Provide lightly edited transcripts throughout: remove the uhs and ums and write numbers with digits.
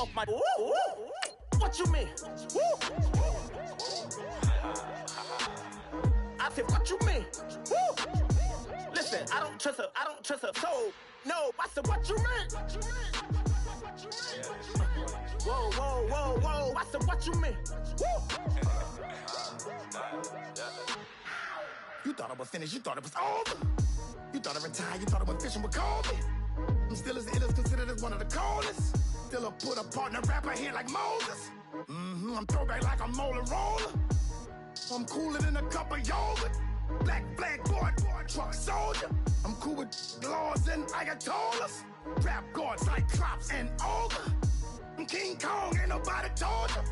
off my. What you mean? I said, what you mean? Listen, I don't trust her. So, no, I said, what you mean? Whoa. I said, what you mean? You thought it was finished. You thought it was over. You thought it retired. You thought it was fishing with Kobe. I'm still as ill as considered as one of the coldest. Still a put a partner rapper here like Moses. I'm throwback like a molar roller. I'm cooler than a cup of yogurt. Black flag boy, truck soldier. I'm cool with laws and Ayatollahs. Rap god, Cyclops and Ogre. I'm King Kong, ain't nobody told you.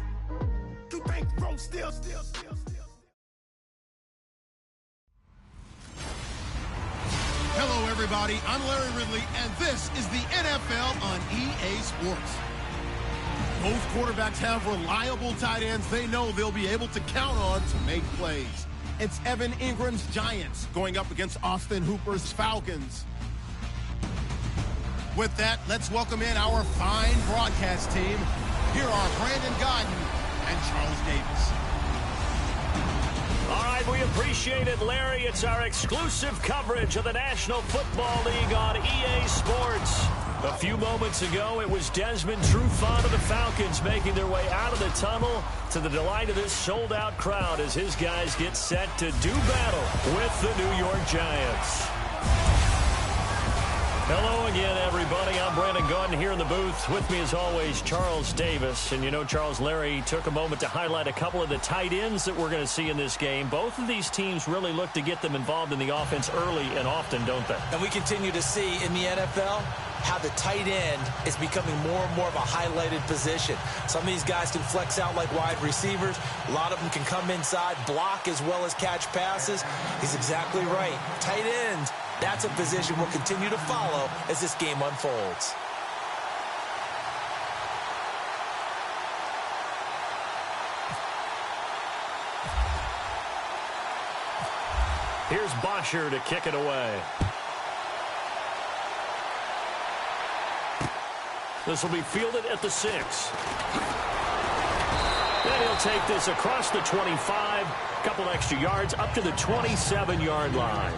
You think road still. Hello, everybody. I'm Larry Ridley, and this is the NFL on EA Sports. Both quarterbacks have reliable tight ends they know they'll be able to count on to make plays. It's Evan Ingram's Giants going up against Austin Hooper's Falcons. With that, let's welcome in our fine broadcast team. Here are Brandon Godden and Charles Davis. All right, we appreciate it, Larry. It's our exclusive coverage of the National Football League on EA Sports. A few moments ago, it was Desmond Trufant of the Falcons making their way out of the tunnel to the delight of this sold-out crowd as his guys get set to do battle with the New York Giants. Hello again, everybody. I'm Brandon Gaudin here in the booth. With me, as always, Charles Davis. And you know, Charles, Larry took a moment to highlight a couple of the tight ends that we're going to see in this game. Both of these teams really look to get them involved in the offense early and often, don't they? And we continue to see in the NFL how the tight end is becoming more and more of a highlighted position. Some of these guys can flex out like wide receivers. A lot of them can come inside, block as well as catch passes. He's exactly right. Tight end, that's a position we'll continue to follow as this game unfolds. Here's Bosher to kick it away. This will be fielded at the 6. Then he'll take this across the 25, a couple extra yards up to the 27-yard line.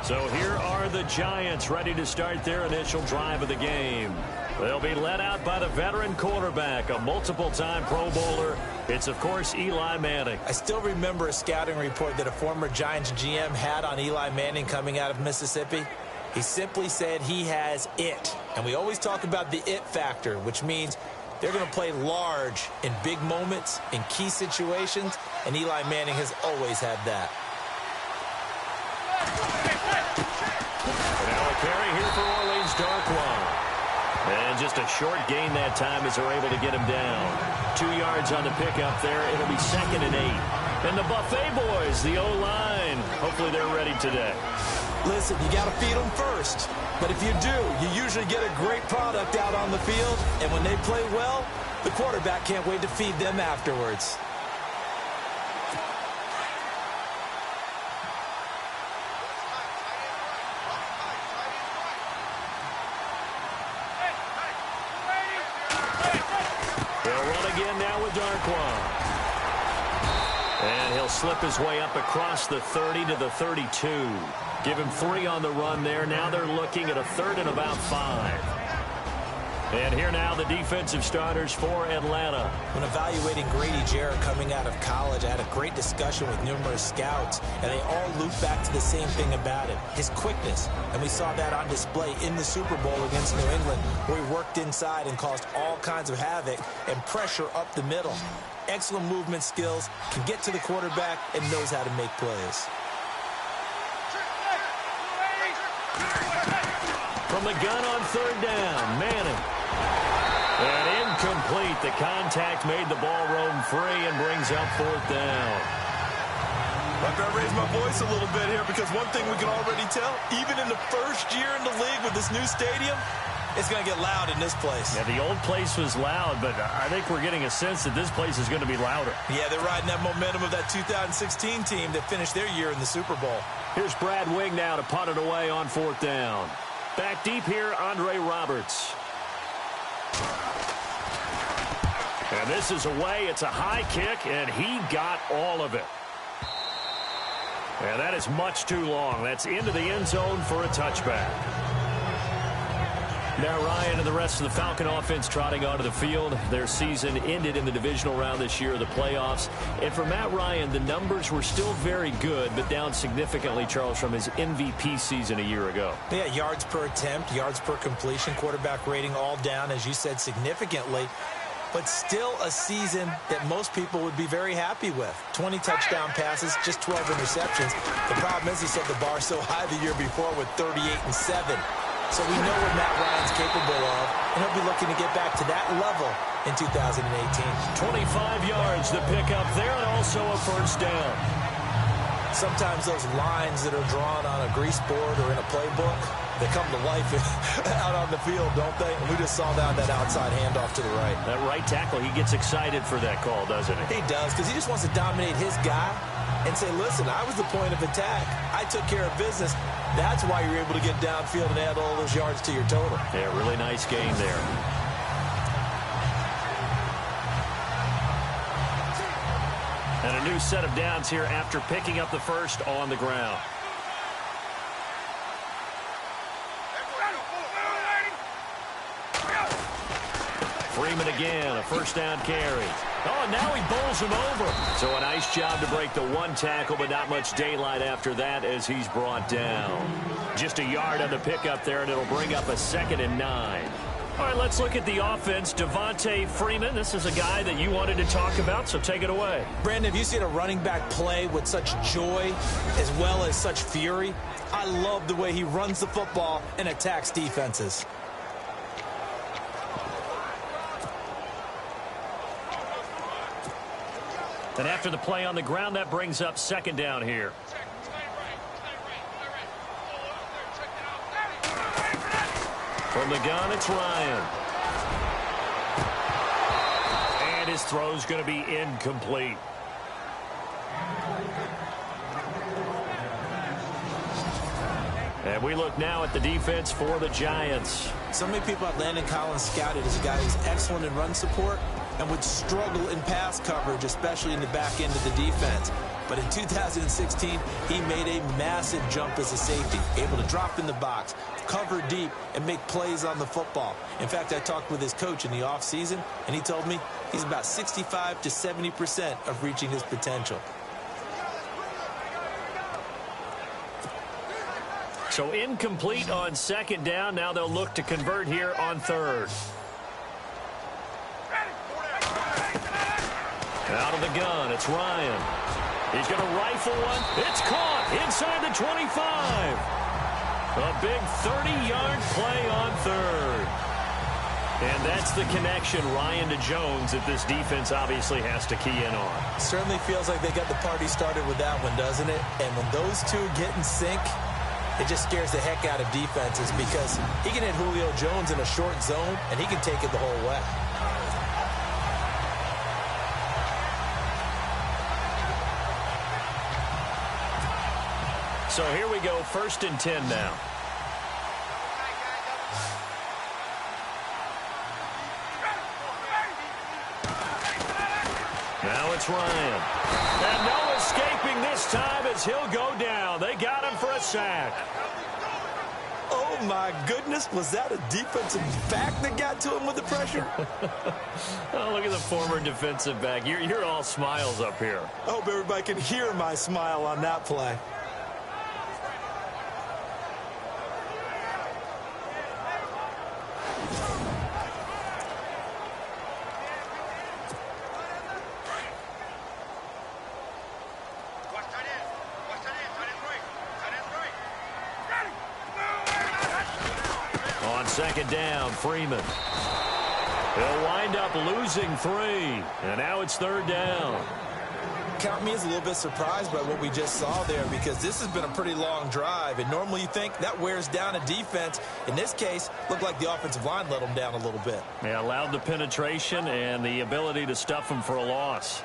So here are the Giants ready to start their initial drive of the game. They'll be led out by the veteran quarterback, a multiple-time Pro Bowler. It's, of course, Eli Manning. I still remember a scouting report that a former Giants GM had on Eli Manning coming out of Mississippi. He simply said he has it. And we always talk about the it factor, which means they're going to play large in big moments, in key situations, and Eli Manning has always had that. Now a carry here for Orleans Darkwa. And just a short gain that time as they're able to get him down. 2 yards on the pickup there. It'll be 2nd and 8. And the Buffet boys, the O-line, hopefully they're ready today. Listen, you got to feed them first. But if you do, you usually get a great product out on the field. And when they play well, the quarterback can't wait to feed them afterwards. They'll run again now with Darkwa. And he'll slip his way up across the 30 to the 32. Give him 3 on the run there. Now they're looking at a 3rd and about 5. And here now the defensive starters for Atlanta. When evaluating Grady Jarrett coming out of college, I had a great discussion with numerous scouts, and they all loop back to the same thing about him, his quickness. And we saw that on display in the Super Bowl against New England, where he worked inside and caused all kinds of havoc and pressure up the middle. Excellent movement skills, can get to the quarterback, and knows how to make plays. From the gun on 3rd down, Manning. And incomplete. The contact made the ball roam free and brings up 4th down. I've got to raise my voice a little bit here because one thing we can already tell, even in the first year in the league with this new stadium, it's going to get loud in this place. Yeah, the old place was loud, but I think we're getting a sense that this place is going to be louder. Yeah, they're riding that momentum of that 2016 team that finished their year in the Super Bowl. Here's Brad Wing now to punt it away on 4th down. Back deep here, Andre Roberts. And this is away. It's a high kick, and he got all of it. And that is much too long. That's into the end zone for a touchback. Now Ryan and the rest of the Falcon offense trotting onto the field. Their season ended in the divisional round this year, the playoffs. And for Matt Ryan, the numbers were still very good, but down significantly, Charles, from his MVP season a year ago. Yeah, yards per attempt, yards per completion, quarterback rating all down, as you said, significantly. But still a season that most people would be very happy with. 20 touchdown passes, just 12 interceptions. The problem is he set the bar so high the year before with 38-7. So we know what Matt Ryan's capable of, and he'll be looking to get back to that level in 2018. 25 yards to pick up there, and also a first down. Sometimes those lines that are drawn on a grease board or in a playbook, they come to life out on the field, don't they? And we just saw that outside handoff to the right. That right tackle, he gets excited for that call, doesn't he? He does, because he just wants to dominate his guy and say, listen, I was the point of attack. I took care of business. That's why you're able to get downfield and add all those yards to your total. Yeah, really nice game there. And a new set of downs here after picking up the first on the ground. Freeman again, a first down carry. Oh, now he bowls him over. So a nice job to break the one tackle, but not much daylight after that as he's brought down. Just a yard on the pickup there, and it'll bring up a 2nd and 9. All right, let's look at the offense. Devontae Freeman, this is a guy that you wanted to talk about, so take it away. Brandon, have you seen a running back play with such joy as well as such fury? I love the way he runs the football and attacks defenses. And after the play on the ground, that brings up 2nd down here. From the gun, it's Ryan. And his throw's going to be incomplete. And we look now at the defense for the Giants. So many people have Landon Collins scouted as a guy who's excellent in run support and would struggle in pass coverage, especially in the back end of the defense. But in 2016, he made a massive jump as a safety, able to drop in the box, cover deep, and make plays on the football. In fact, I talked with his coach in the offseason, and he told me he's about 65 to 70% of reaching his potential. So incomplete on 2nd down. Now they'll look to convert here on 3rd. Out of the gun, it's Ryan. He's going to rifle one. It's caught inside the 25. A big 30-yard play on 3rd. And that's the connection, Ryan to Jones, that this defense obviously has to key in on. Certainly feels like they got the party started with that one, doesn't it? And when those two get in sync, it just scares the heck out of defenses because he can hit Julio Jones in a short zone, and he can take it the whole way. So here we go, 1st and 10 now. Now it's Ryan. And no escaping this time as he'll go down. They got him for a sack. Oh, my goodness. Was that a defensive back that got to him with the pressure? Oh, look at the former defensive back. You're all smiles up here. I hope everybody can hear my smile on that play. On 2nd down, Freeman. They'll wind up losing 3. And now it's 3rd down. Count me as a little bit surprised by what we just saw there because this has been a pretty long drive. And normally you think that wears down a defense. In this case, looked like the offensive line let them down a little bit. Yeah, allowed the penetration and the ability to stuff them for a loss.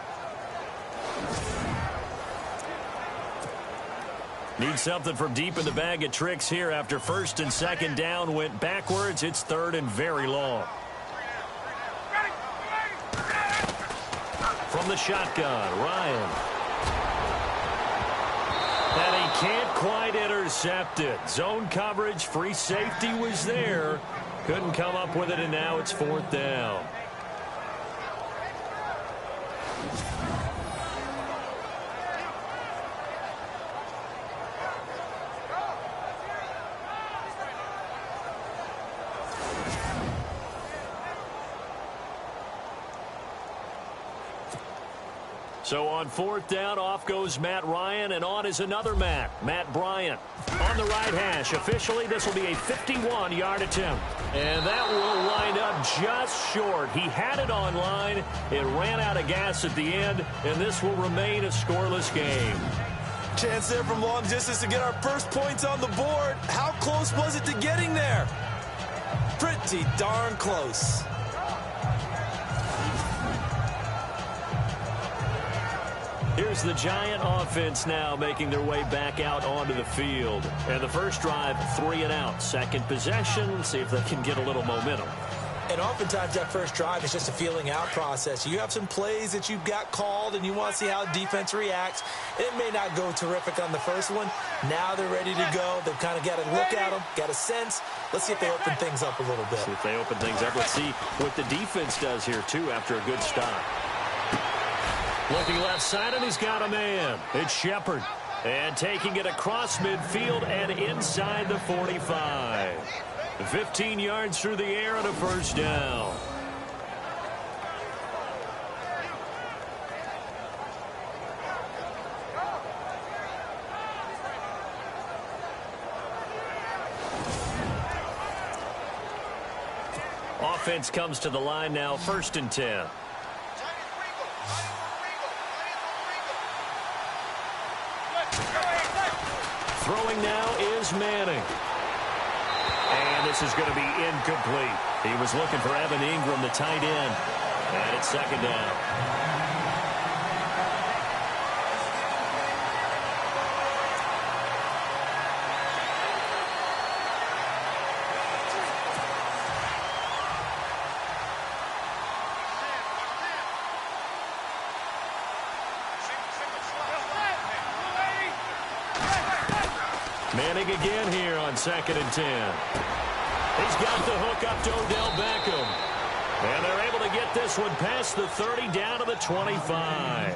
Need something from deep in the bag of tricks here after first and second down went backwards. It's third and very long. From the shotgun, Ryan. And he can't quite intercept it. Zone coverage, free safety was there. Couldn't come up with it, and now it's fourth down. So on fourth down, off goes Matt Ryan, and on is another Matt Bryant. On the right hash, officially this will be a 51-yard attempt. And that will wind up just short. He had it on line. It ran out of gas at the end, and this will remain a scoreless game. Chance there from long distance to get our first points on the board. How close was it to getting there? Pretty darn close. Here's the Giant offense now making their way back out onto the field. And the first drive, 3 and out. Second possession, see if they can get a little momentum. And oftentimes that first drive is just a feeling out process. You have some plays that you've got called and you want to see how defense reacts. It may not go terrific on the first one. Now they're ready to go. They've kind of got to look at them, got a sense. Let's see if they open things up a little bit. See if they open things up. Let's see what the defense does here, too, after a good stop. Looking left side, and he's got a man. It's Shepard. And taking it across midfield and inside the 45. 15 yards through the air and a first down. Offense comes to the line now, first and 10. Throwing now is Manning. And this is going to be incomplete. He was looking for Evan Ingram, the tight end. And it's second down. Manning again here on second and 10. He's got the hook up to Odell Beckham. And they're able to get this one past the 30 down to the 25.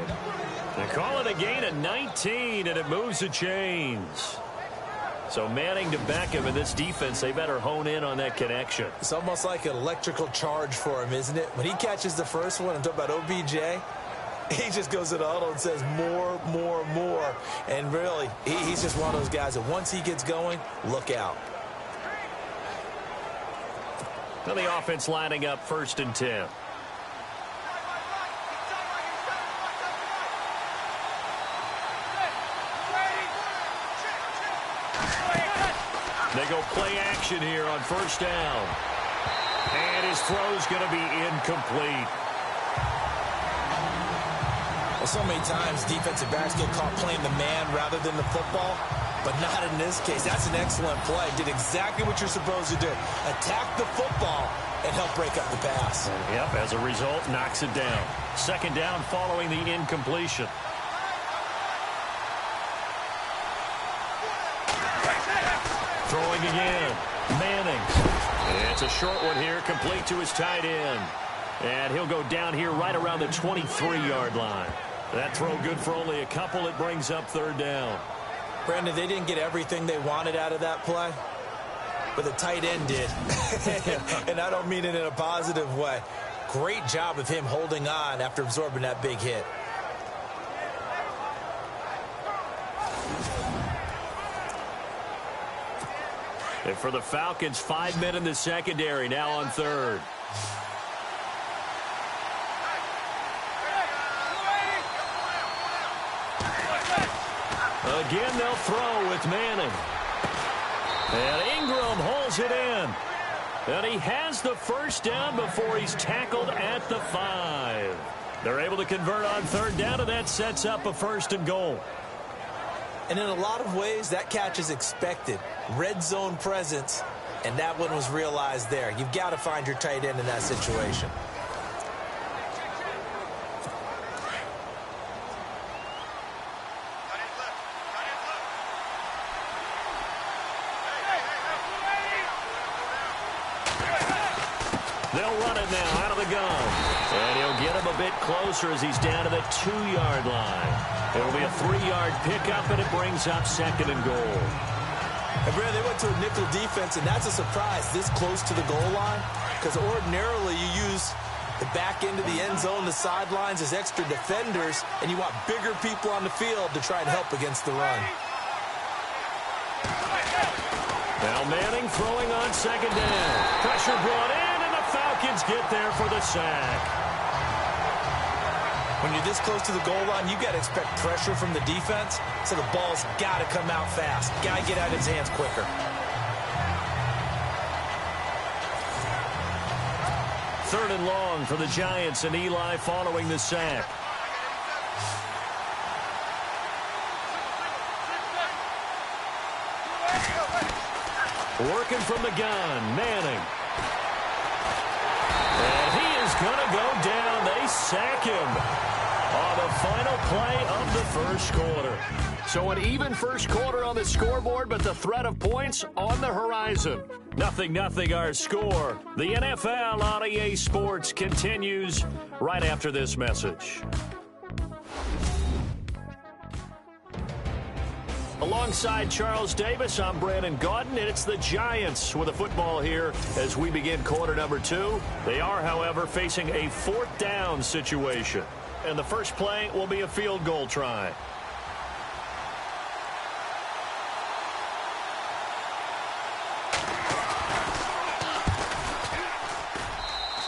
They call it a gain of 19, and it moves the chains. So Manning to Beckham in this defense, they better hone in on that connection. It's almost like an electrical charge for him, isn't it? When he catches the first one, I'm talking about OBJ, he just goes to the huddle and says more, more, more. And really, he's just one of those guys that once he gets going, look out. Now the offense lining up first and 10. They go play action here on first down. And his throw's going to be incomplete. Well, so many times defensive backs get caught playing the man rather than the football, but not in this case. That's an excellent play. Did exactly what you're supposed to do. Attack the football and help break up the pass. Yep, as a result, knocks it down. Second down following the incompletion. Throwing again. Manning. It's a short one here, complete to his tight end. And he'll go down here right around the 23-yard line. That throw good for only a couple. It brings up third down. Brandon, they didn't get everything they wanted out of that play, but the tight end did. And I don't mean it in a positive way. Great job of him holding on after absorbing that big hit. And for the Falcons, 5 men in the secondary, now on third. Again, they'll throw with Manning. And Ingram holds it in. And he has the first down before he's tackled at the 5. They're able to convert on third down, and that sets up a first and goal. And in a lot of ways, that catch is expected. Red zone presence, and that one was realized there. You've got to find your tight end in that situation. They'll run it now out of the gun. And he'll get him a bit closer as he's down to the 2-yard line. It'll be a 3-yard pickup, and it brings up 2nd and goal. And Brad, they went to a nickel defense, and that's a surprise this close to the goal line, because ordinarily you use the back end of the end zone, the sidelines as extra defenders, and you want bigger people on the field to try and help against the run. Now Manning throwing on 2nd down. Pressure brought in, and the Falcons get there for the sack. When you're this close to the goal line, you got to expect pressure from the defense, so the ball's got to come out fast. Got to get out of his hands quicker. Third and long for the Giants, and Eli following the sack. Working from the gun, Manning. And he is going to go down. They sack him on the final play of the first quarter. So an even first quarter on the scoreboard, but the threat of points on the horizon. 0-0 our score. The NFL on EA Sports continues right after this message. Alongside Charles Davis, I'm Brandon Gaudin, and it's the Giants with the football here as we begin quarter number 2. They are, however, facing a 4th down situation. And the first play will be a field goal try.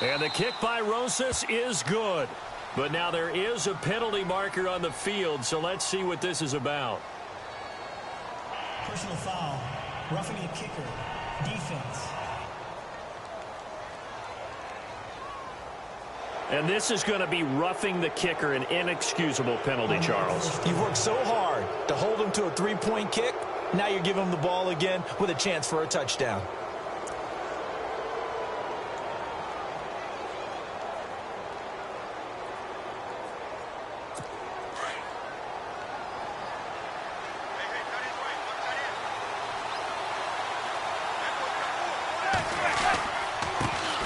And the kick by Rosas is good. But now there is a penalty marker on the field, so let's see what this is about. Personal foul, roughing a kicker, defense. And this is going to be roughing the kicker, an inexcusable penalty, Charles. You've worked so hard to hold him to a 3-point kick. Now you're giving him the ball again with a chance for a touchdown.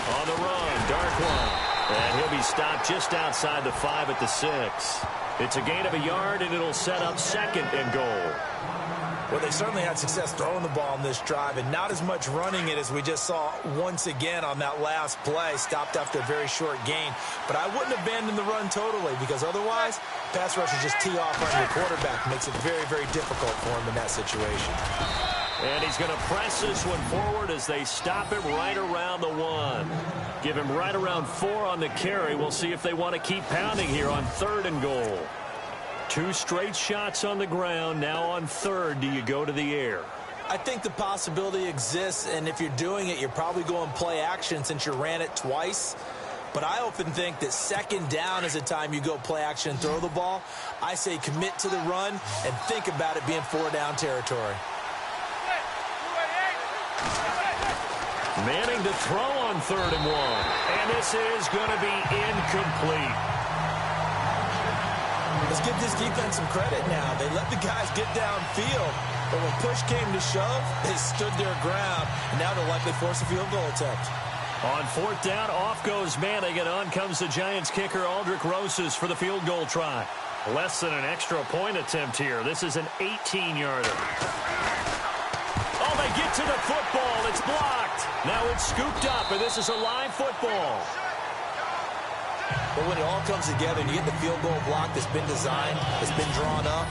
On the run, dark one. And he'll be stopped just outside the 5 at the 6. It's a gain of a yard, and it'll set up 2nd and goal. Well, they certainly had success throwing the ball on this drive, and not as much running it as we just saw once again on that last play. Stopped after a very short gain. But I wouldn't abandon the run totally, because otherwise, pass rushers just tee off on your quarterback. Makes it very, very difficult for him in that situation. And he's going to press this one forward as they stop him right around the 1. Give him right around 4 on the carry. We'll see if they want to keep pounding here on 3rd and goal. 2 straight shots on the ground. Now on 3rd, do you go to the air? I think the possibility exists, and if you're doing it, you're probably going play action since you ran it twice. But I often think that 2nd down is the time you go play action and throw the ball. I say commit to the run and think about it being 4-down territory. Manning to throw on 3rd and 1. And this is going to be incomplete. Let's give this defense some credit now. They let the guys get downfield, but when push came to shove, they stood their ground, and now they'll likely force a field goal attempt. On 4th down, off goes Manning, and on comes the Giants kicker, Aldrich Rosas, for the field goal try. Less than an extra point attempt here. This is an 18-yarder. Oh, they get to the football. It's blocked. Now it's scooped up, and this is a live football. But when it all comes together and you get the field goal block that's been designed, that's been drawn up,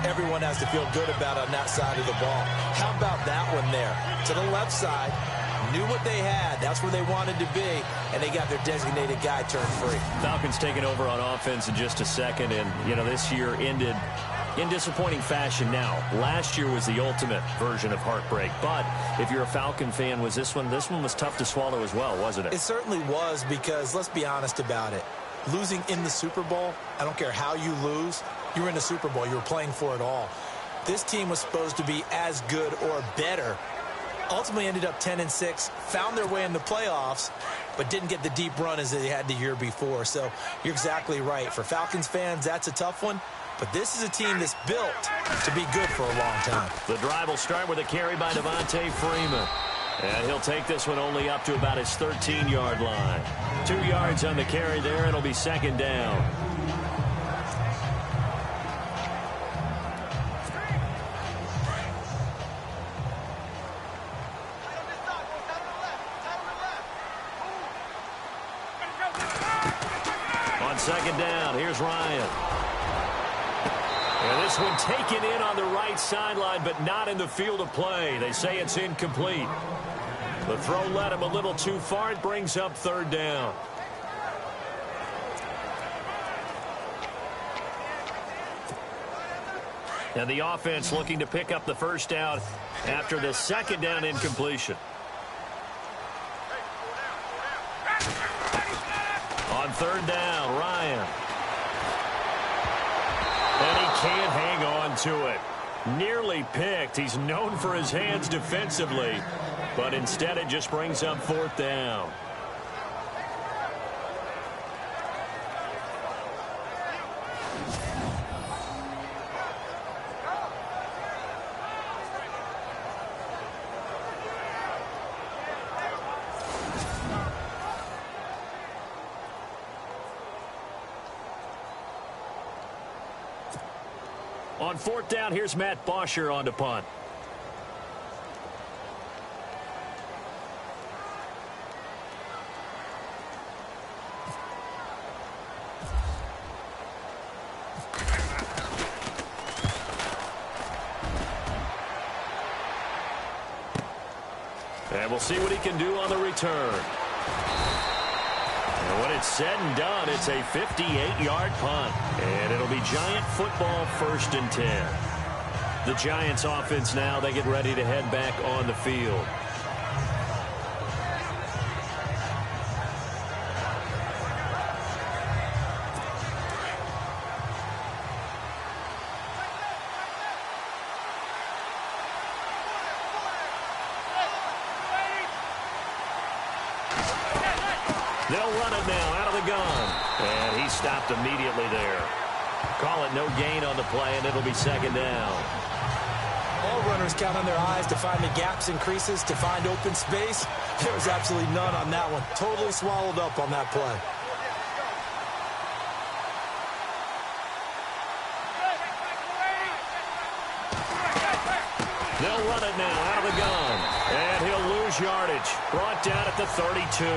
everyone has to feel good about it on that side of the ball. How about that one there? To the left side, knew what they had. That's where they wanted to be, and they got their designated guy turned free. Falcons taking over on offense in just a second, and, you know, this year ended in disappointing fashion now. Last year was the ultimate version of heartbreak, but if you're a Falcon fan, was this one was tough to swallow as well, wasn't it? It certainly was, because let's be honest about it. Losing in the Super Bowl, I don't care how you lose, you were in the Super Bowl. You were playing for it all. This team was supposed to be as good or better. Ultimately ended up 10-6, found their way in the playoffs, but didn't get the deep run as they had the year before. So you're exactly right. For Falcons fans, that's a tough one. But this is a team that's built to be good for a long time. The drive will start with a carry by Devontae Freeman. And he'll take this one only up to about his 13-yard line. 2 yards on the carry there. It'll be second down. On second down, here's Ryan. And this one taken in on the right sideline, but not in the field of play. They say it's incomplete. The throw led him a little too far. It brings up third down. And the offense looking to pick up the first down after the second down incompletion. On third down, Ryan. And he can't hang on to it. Nearly picked. He's known for his hands defensively, but instead it just brings up fourth down. On fourth down, here's Matt Bosher on to punt. And we'll see what he can do on the return. And when it's said and done, it's a 58-yard punt. And it'll be Giant football, 1st and 10. The Giants offense now, they get ready to head back on the field. They'll run it now out of the gun. And he stopped immediately there. Call it no gain on the play, and it'll be second down. All runners count on their eyes to find the gaps and creases, to find open space. There was absolutely none on that one. Totally swallowed up on that play. They'll run it now out of the gun. And he'll lose yardage. Brought down at the 32.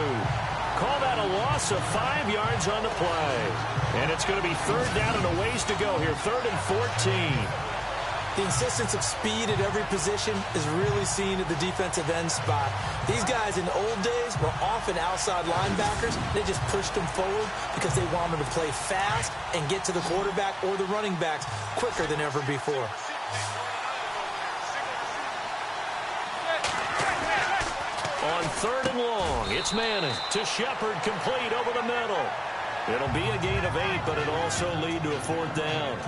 Call that a loss of 5 yards on the play. And it's going to be third down and a ways to go here. 3rd and 14. The insistence of speed at every position is really seen at the defensive end spot. These guys in the old days were often outside linebackers. They just pushed them forward because they wanted to play fast and get to the quarterback or the running backs quicker than ever before. On 3rd and long, it's Madden to Shepard, complete over the middle. It'll be a gain of 8, but it'll also lead to a 4th down.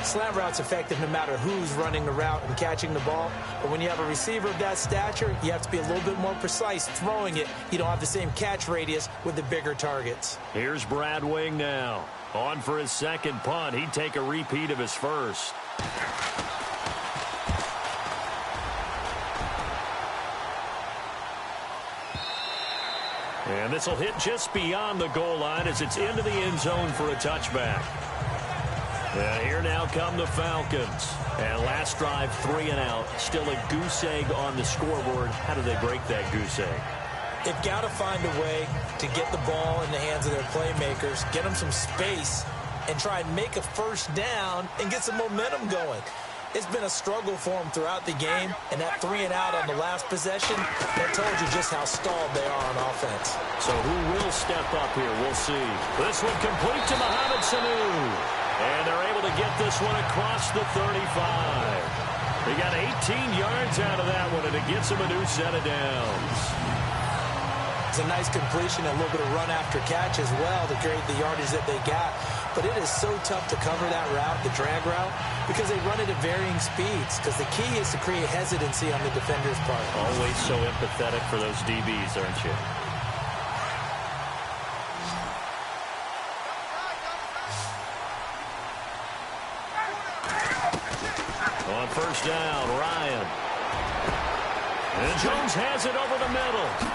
Slant route's effective no matter who's running the route and catching the ball. But when you have a receiver of that stature, you have to be a little bit more precise throwing it. You don't have the same catch radius with the bigger targets. Here's Brad Wing now. On for his second punt. He'd take a repeat of his first. And this will hit just beyond the goal line as it's into the end zone for a touchback. And here now come the Falcons. And last drive, 3 and out. Still a goose egg on the scoreboard. How do they break that goose egg? They've got to find a way to get the ball in the hands of their playmakers, get them some space, and try and make a first down and get some momentum going. It's been a struggle for them throughout the game, and that 3 and out on the last possession, that told you just how stalled they are on offense. So who will step up here? We'll see. This one complete to Mohamed Sanu. And they're able to get this one across the 35. They got 18 yards out of that one, and it gets them a new set of downs. It's a nice completion, a little bit of run after catch as well to create the yardage that they got. But it is so tough to cover that route, the drag route, because they run it at varying speeds. Because the key is to create hesitancy on the defender's part. Always so empathetic for those DBs, aren't you? On first down, Ryan. And Jones has it over the middle.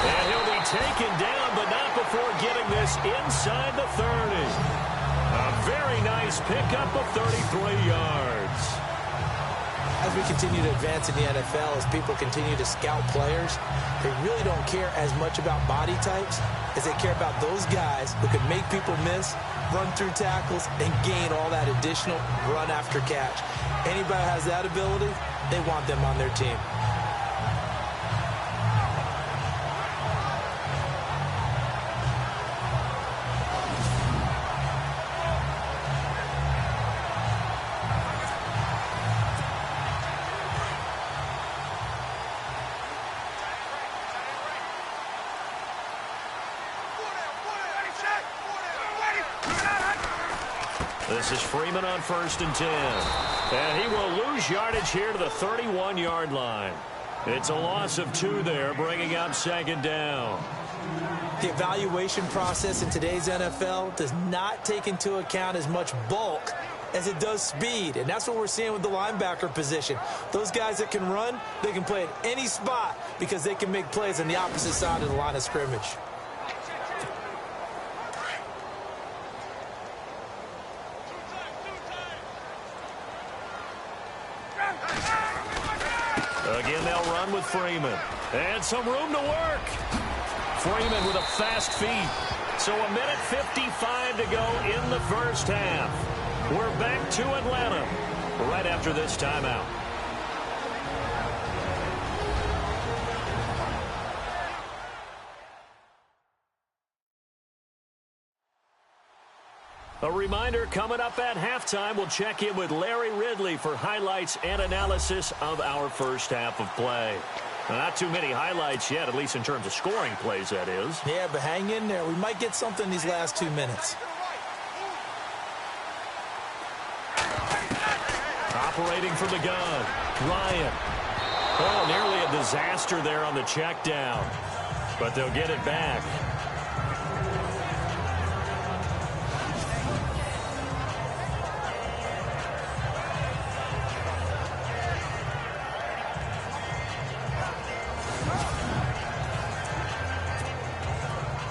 And he'll be taken down, but not before getting this inside the 30. A very nice pickup of 33 yards. As we continue to advance in the NFL, as people continue to scout players, they really don't care as much about body types as they care about those guys who can make people miss, run through tackles, and gain all that additional run after catch. Anybody who has that ability, they want them on their team. This is Freeman on first and 10. And he will lose yardage here to the 31-yard line. It's a loss of 2 there, bringing up second down. The evaluation process in today's NFL does not take into account as much bulk as it does speed. And that's what we're seeing with the linebacker position. Those guys that can run, they can play at any spot because they can make plays on the opposite side of the line of scrimmage. Again, they'll run with Freeman. And some room to work. Freeman with a fast feet. So a minute 55 to go in the first half. We're back to Atlanta right after this timeout. A reminder, coming up at halftime, we'll check in with Larry Ridley for highlights and analysis of our first half of play. Now, not too many highlights yet, at least in terms of scoring plays, that is. Yeah, but hang in there. We might get something these last 2 minutes. Operating from the gun, Ryan. Oh, nearly a disaster there on the check down. But they'll get it back.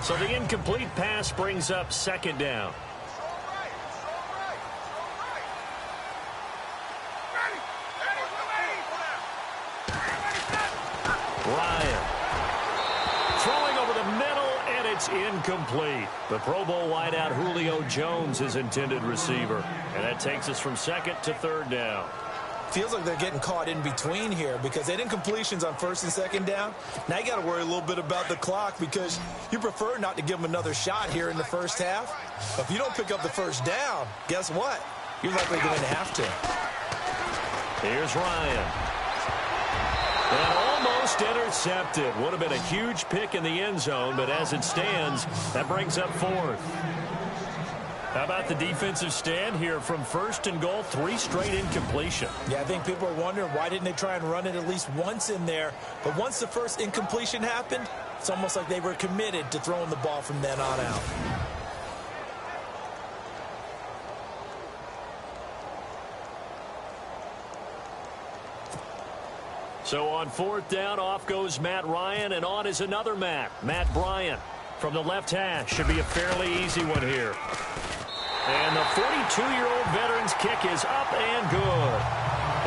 So the incomplete pass brings up second down. Ryan. Throwing over the middle, and it's incomplete. The Pro Bowl wideout Julio Jones is intended receiver. And that takes us from second to third down. Feels like they're getting caught in between here because they didn't completions on first and second down. Now you got to worry a little bit about the clock because you prefer not to give them another shot here in the first half. But if you don't pick up the first down, guess what? You're likely going to have to. Here's Ryan. And almost intercepted. Would have been a huge pick in the end zone, but as it stands, that brings up fourth. How about the defensive stand here from first and goal, 3 straight incompletion? Yeah, I think people are wondering why didn't they try and run it at least once in there. But once the first incompletion happened, it's almost like they were committed to throwing the ball from then on out. So on fourth down, off goes Matt Ryan, and on is another Matt Bryant. From the left hash, should be a fairly easy one here. And the 42-year-old veteran's kick is up and good.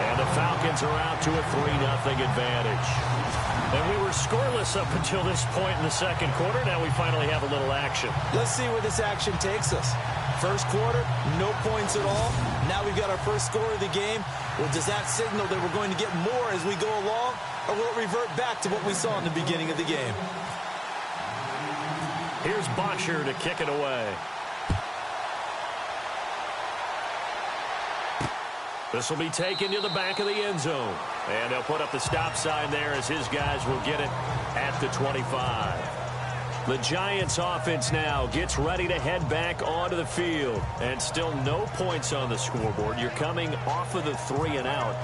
And the Falcons are out to a 3-0 advantage. And we were scoreless up until this point in the second quarter. Now we finally have a little action. Let's see where this action takes us. First quarter, no points at all. Now we've got our first score of the game. Well, does that signal that we're going to get more as we go along? Or will it revert back to what we saw in the beginning of the game? Here's Bottcher to kick it away. This will be taken to the back of the end zone. And they'll put up the stop sign there as his guys will get it at the 25. The Giants offense now gets ready to head back onto the field. And still no points on the scoreboard. You're coming off of the 3-and-out.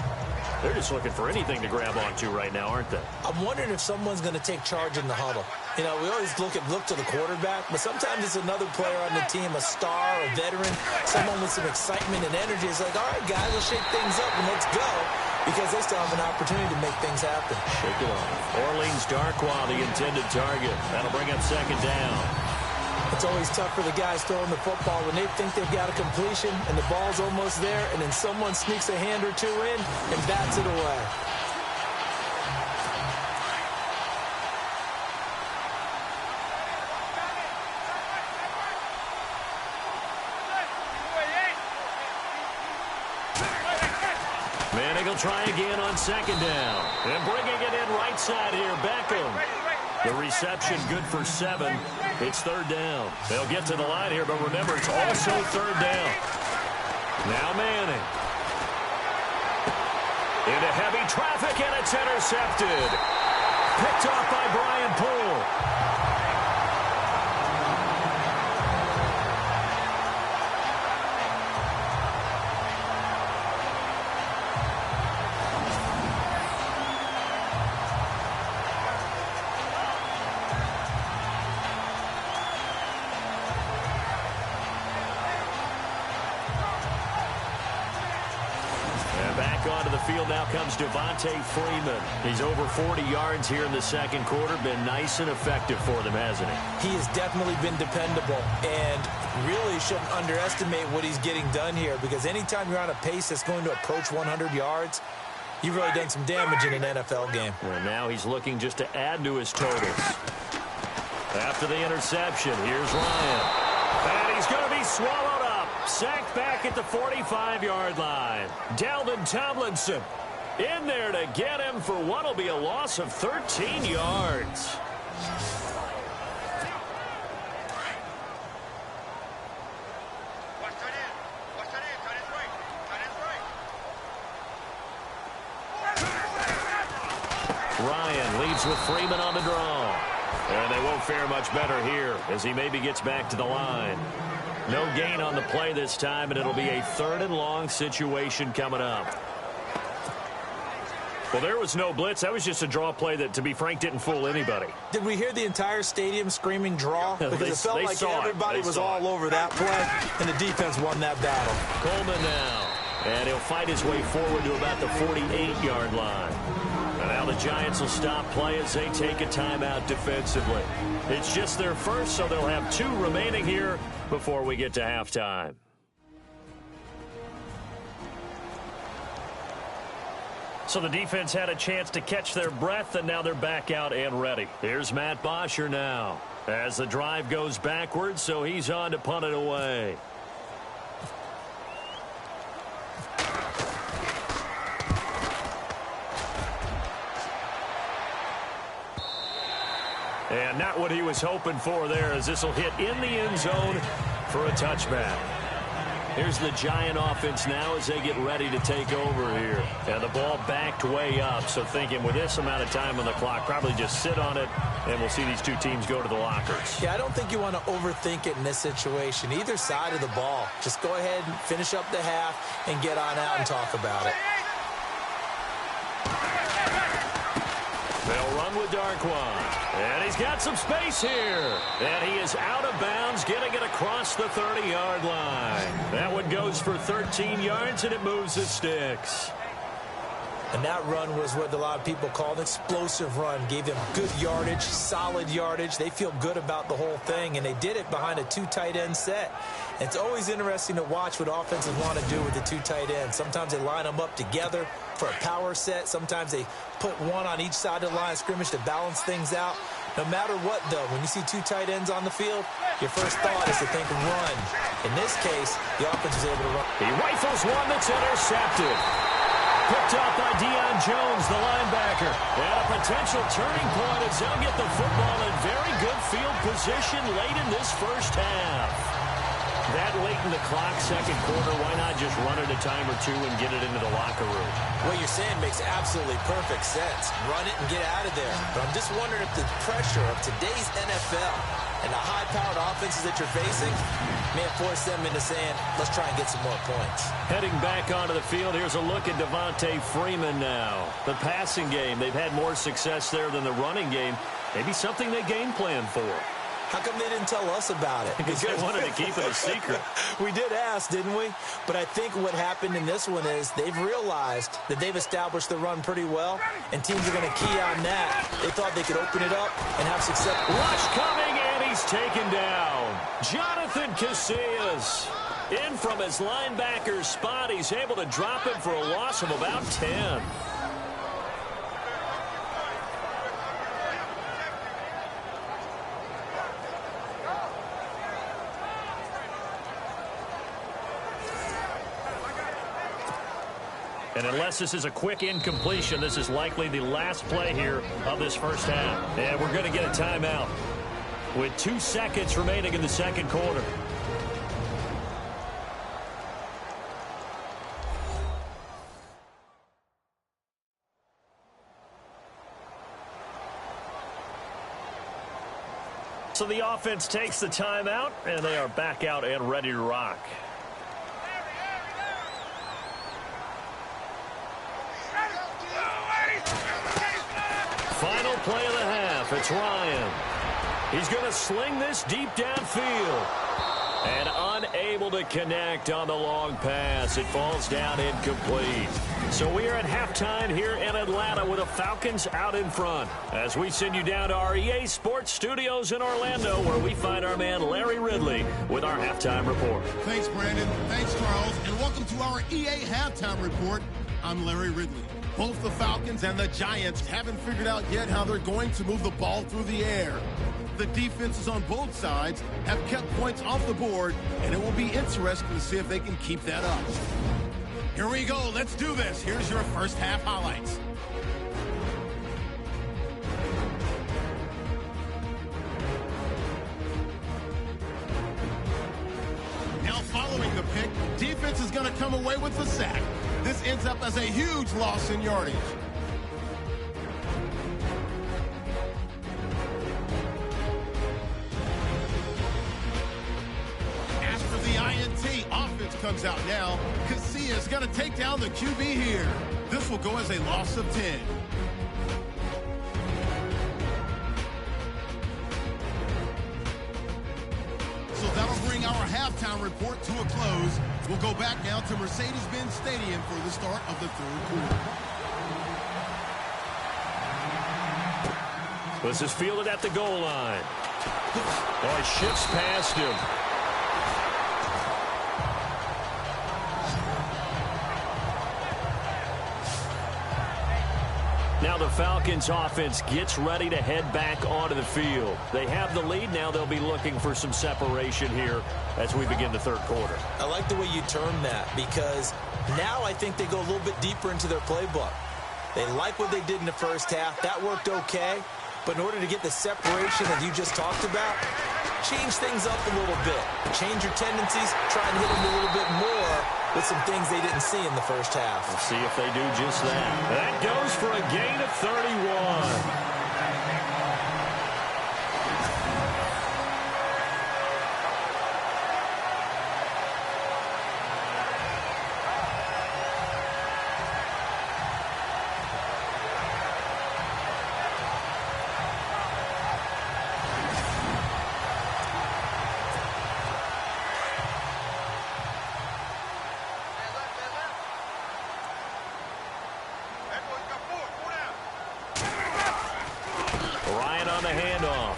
They're just looking for anything to grab onto right now, aren't they? I'm wondering if someone's going to take charge in the huddle. You know, we always look to the quarterback, but sometimes it's another player on the team, a star, a veteran, someone with some excitement and energy. It's like, all right, guys, let's shake things up and let's go, because they still have an opportunity to make things happen. Shake it off. Orleans Darkwa, the intended target. That'll bring up second down. It's always tough for the guys throwing the football when they think they've got a completion and the ball's almost there, and then someone sneaks a hand or two in and bats it away. Manning will try again on second down. And bringing it in right side here, Beckham. The reception good for 7. It's third down. They'll get to the line here, but remember, it's also third down. Now Manning. Into heavy traffic, and it's intercepted. Picked off by Brian Poole. Now comes Devontae Freeman. He's over 40 yards here in the second quarter. Been nice and effective for them, hasn't he? He has definitely been dependable, and really shouldn't underestimate what he's getting done here, because anytime you're on a pace that's going to approach 100 yards, you've really done some damage in an NFL game. Well, now he's looking just to add to his totals. After the interception, here's Ryan. And he's going to be swallowed up. Sacked back at the 45-yard line. Dalvin Tomlinson in there to get him for what will be a loss of 13 yards. Ryan leads with Freeman on the draw. And they won't fare much better here as he maybe gets back to the line. No gain on the play this time, and it'll be a 3rd and long situation coming up. Well, there was no blitz. That was just a draw play that, to be frank, didn't fool anybody. Did we hear the entire stadium screaming draw? Because it felt like everybody was all over that play, and the defense won that battle. Coleman now. And he'll fight his way forward to about the 48-yard line. And now the Giants will stop play as they take a timeout defensively. It's just their first, so they'll have 2 remaining here before we get to halftime. So the defense had a chance to catch their breath, and now they're back out and ready. Here's Matt Bosher now as the drive goes backwards, so he's on to punt it away. And not what he was hoping for there, as this will hit in the end zone for a touchback. Here's the Giant offense now as they get ready to take over here. And the ball backed way up, so thinking with this amount of time on the clock, probably just sit on it, and we'll see these 2 teams go to the lockers. Yeah, I don't think you want to overthink it in this situation. Either side of the ball. Just go ahead and finish up the half and get on out and talk about it. They'll run with Darkwan. And he's got some space here. And he is out of bounds, getting it across the 30-yard line. That one goes for 13 yards, and it moves the sticks. And that run was what a lot of people call an explosive run. Gave them good yardage, solid yardage. They feel good about the whole thing, and they did it behind a 2 tight end set. It's always interesting to watch what offenses want to do with the 2 tight ends. Sometimes they line them up together for a power set. Sometimes they put one on each side of the line of scrimmage to balance things out. No matter what, though, when you see 2 tight ends on the field, your first thought is to think run. In this case, the offense was able to run. He rifles one that's intercepted. Picked up by Deion Jones, the linebacker. And a potential turning point as they'll get the football in very good field position late in this first half. That late in the clock, second quarter, why not just run it a time or two and get it into the locker room? What you're saying makes absolutely perfect sense. Run it and get out of there. But I'm just wondering if the pressure of today's NFL and the high-powered offenses that you're facing may have forced them into saying, let's try and get some more points. Heading back onto the field, here's a look at Devontae Freeman now. The passing game, they've had more success there than the running game. Maybe something they game plan for. How come they didn't tell us about it? Because they wanted to keep it a secret. We did ask, didn't we? But I think what happened in this one is they've realized that they've established the run pretty well, and teams are going to key on that. They thought they could open it up and have success. Rush coming, and he's taken down. Jonathan Casillas in from his linebacker spot. He's able to drop him for a loss of about 10. And unless this is a quick incompletion, this is likely the last play here of this first half. And we're going to get a timeout with 2 seconds remaining in the second quarter. So the offense takes the timeout, and they are back out and ready to rock. Final play of the half. It's Ryan. He's going to sling this deep downfield. And unable to connect on the long pass. It falls down incomplete. So we are at halftime here in Atlanta with the Falcons out in front. As we send you down to our EA Sports Studios in Orlando, where we find our man Larry Ridley with our halftime report. Thanks, Brandon. Thanks, Charles. And welcome to our EA Halftime Report. I'm Larry Ridley. Both the Falcons and the Giants haven't figured out yet how they're going to move the ball through the air. The defenses on both sides have kept points off the board, and it will be interesting to see if they can keep that up. Here we go. Let's do this. Here's your first half highlights. Now following the pick, defense is going to come away with the sack. This ends up as a huge loss in yardage. After the INT, offense comes out now. Casillas going to take down the QB here. This will go as a loss of 10. So that'll bring our halftime report to a close. We'll go back now to Mercedes-Benz Stadium for the start of the third quarter. This is fielded at the goal line. Oh, he shifts past him. Now the Falcons offense gets ready to head back onto the field. They have the lead. Now they'll be looking for some separation here as we begin the third quarter. I like the way you term that, because now I think they go a little bit deeper into their playbook. They like what they did in the first half. That worked okay. But in order to get the separation that you just talked about, change things up a little bit. Change your tendencies. Try and hit them a little bit more with some things they didn't see in the first half. We'll see if they do just that. That goes for a gain of 31.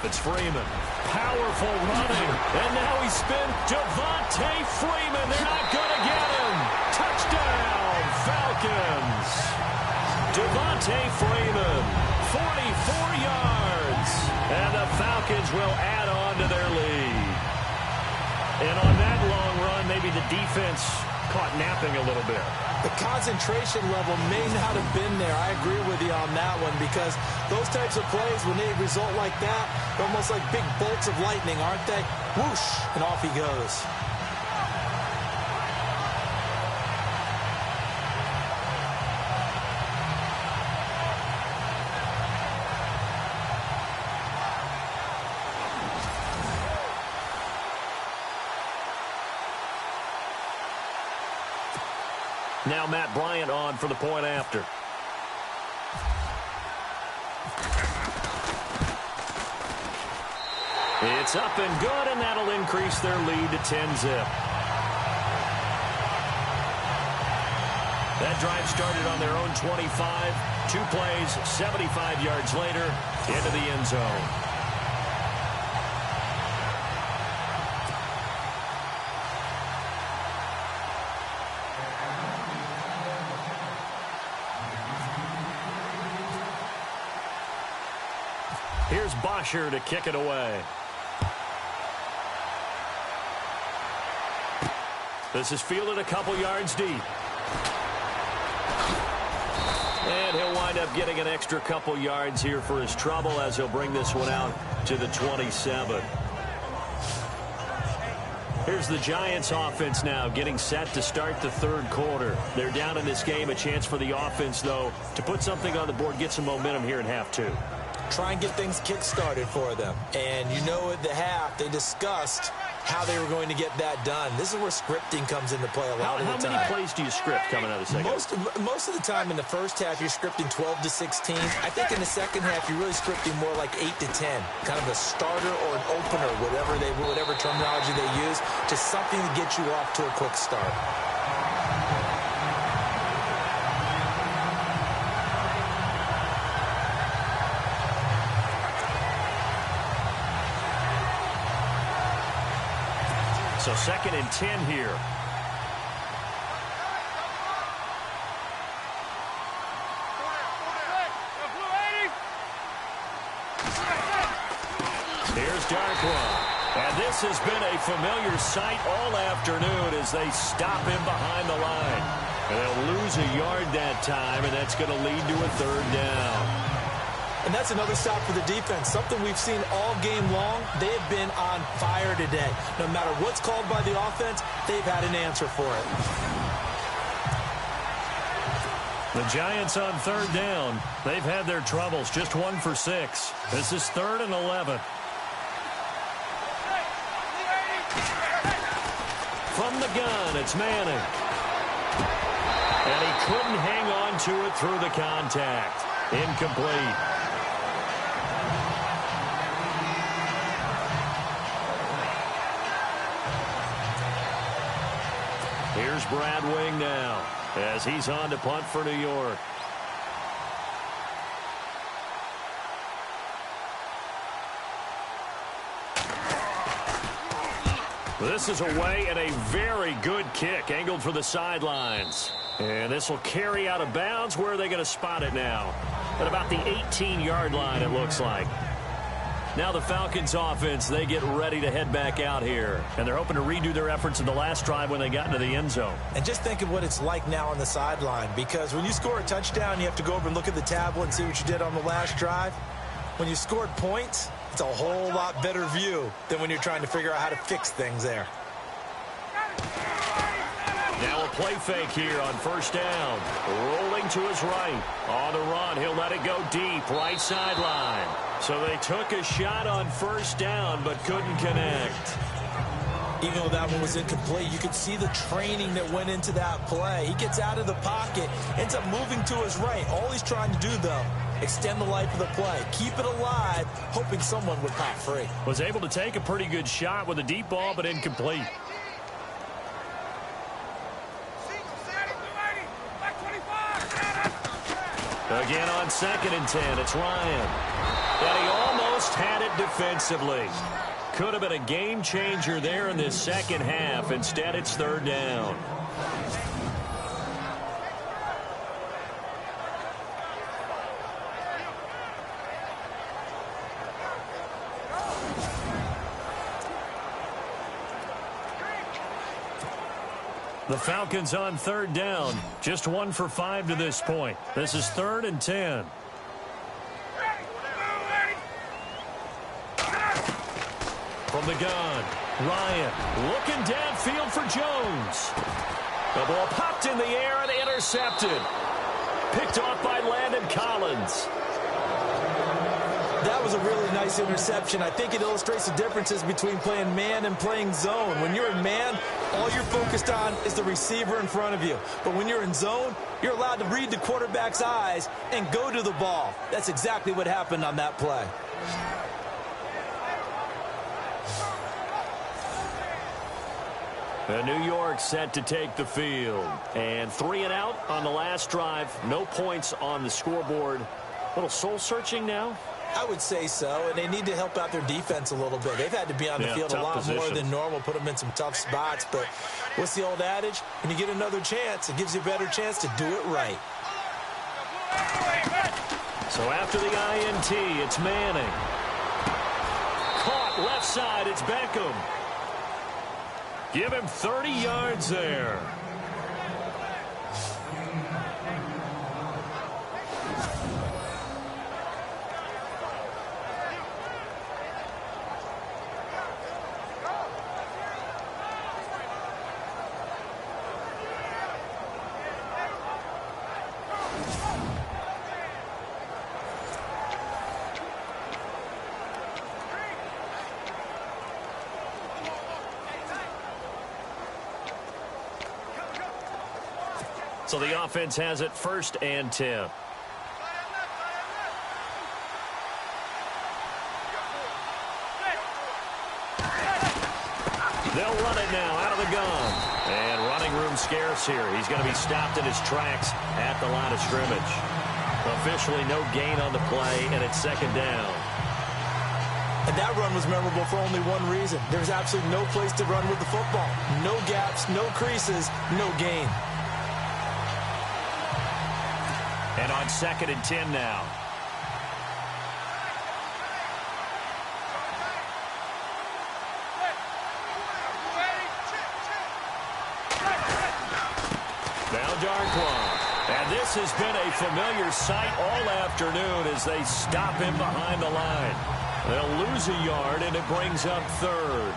It's Freeman. Powerful running. And now he spins. Devontae Freeman. They're not going to get him. Touchdown, Falcons. Devontae Freeman, 44 yards. And the Falcons will add on to their lead. And on that long run, maybe the defense caught napping a little bit. The concentration level may not have been there. I agree with you on that one, because those types of plays, when they result like that, they're almost like big bolts of lightning, aren't they? Whoosh, and off he goes. Now Matt Bryant on for the point after. It's up and good, and that'll increase their lead to 10-zip. That drive started on their own 25. 2 plays, 75 yards later, into the end zone. Here's Bosher to kick it away. This is fielded a couple yards deep. And he'll wind up getting an extra couple yards here for his trouble as he'll bring this one out to the 27. Here's the Giants offense now getting set to start the third quarter. They're down in this game. A chance for the offense, though, to put something on the board, get some momentum here in half 2. Try and get things kick-started for them. And you know at the half, they discussed how they were going to get that done. This is where scripting comes into play a lot of the time. How many plays do you script coming out of the second? Most of the time in the first half, you're scripting 12 to 16. I think in the second half, you're really scripting more like 8 to 10. Kind of a starter or an opener, whatever terminology they use, just something to get you off to a quick start. So 2nd and 10 here. Here's Darkwa. And this has been a familiar sight all afternoon as they stop him behind the line. And they'll lose a yard that time, and that's going to lead to a 3rd down. And that's another stop for the defense. Something we've seen all game long. They have been on fire today. No matter what's called by the offense, they've had an answer for it. The Giants on 3rd down. They've had their troubles. Just 1 for 6. This is 3rd and 11. From the gun, it's Manning. And he couldn't hang on to it through the contact. Incomplete. Here's Brad Wing now as he's on to punt for New York. This is away and a very good kick angled for the sidelines. And this will carry out of bounds. Where are they going to spot it now? At about the 18-yard line, it looks like. Now the Falcons offense, they get ready to head back out here. And they're hoping to redo their efforts in the last drive when they got into the end zone. And just think of what it's like now on the sideline. Because when you score a touchdown, you have to go over and look at the tablet and see what you did on the last drive. When you scored points, it's a whole lot better view than when you're trying to figure out how to fix things there. Now a play fake here on 1st down. Rolling to his right. On the run, he'll let it go deep. Right sideline. So they took a shot on 1st down, but couldn't connect. Even though that one was incomplete, you could see the training that went into that play. He gets out of the pocket, ends up moving to his right. All he's trying to do, though, extend the life of the play. Keep it alive, hoping someone would pop free. Was able to take a pretty good shot with a deep ball, but incomplete. Again on 2nd and 10, it's Ryan. And he almost had it defensively. Could have been a game changer there in this second half. Instead, it's 3rd down. The Falcons on 3rd down. Just 1 for 5 to this point. This is 3rd and 10. From the gun, Ryan looking downfield for Jones. The ball popped in the air and intercepted. Picked off by Landon Collins. That was a really nice interception. I think it illustrates the differences between playing man and playing zone. When you're in man, all you're focused on is the receiver in front of you. But when you're in zone, you're allowed to read the quarterback's eyes and go to the ball. That's exactly what happened on that play. New York set to take the field. And 3 and out on the last drive. No points on the scoreboard. A little soul-searching now? I would say so, and they need to help out their defense a little bit. They've had to be on the field a lot more than normal, put them in some tough spots. But what's the old adage? When you get another chance, it gives you a better chance to do it right. So after the INT, it's Manning. Caught left side, it's Beckham. Give him 30 yards there. So the offense has it 1st and 10. They'll run it now out of the gun. And running room scarce here. He's going to be stopped in his tracks at the line of scrimmage. Officially no gain on the play, and it's 2nd down. And that run was memorable for only one reason. There's absolutely no place to run with the football. No gaps, no creases, no gain. And on 2nd and 10 now. Now Darkwa. And this has been a familiar sight all afternoon as they stop him behind the line. They'll lose a yard, and it brings up 3rd.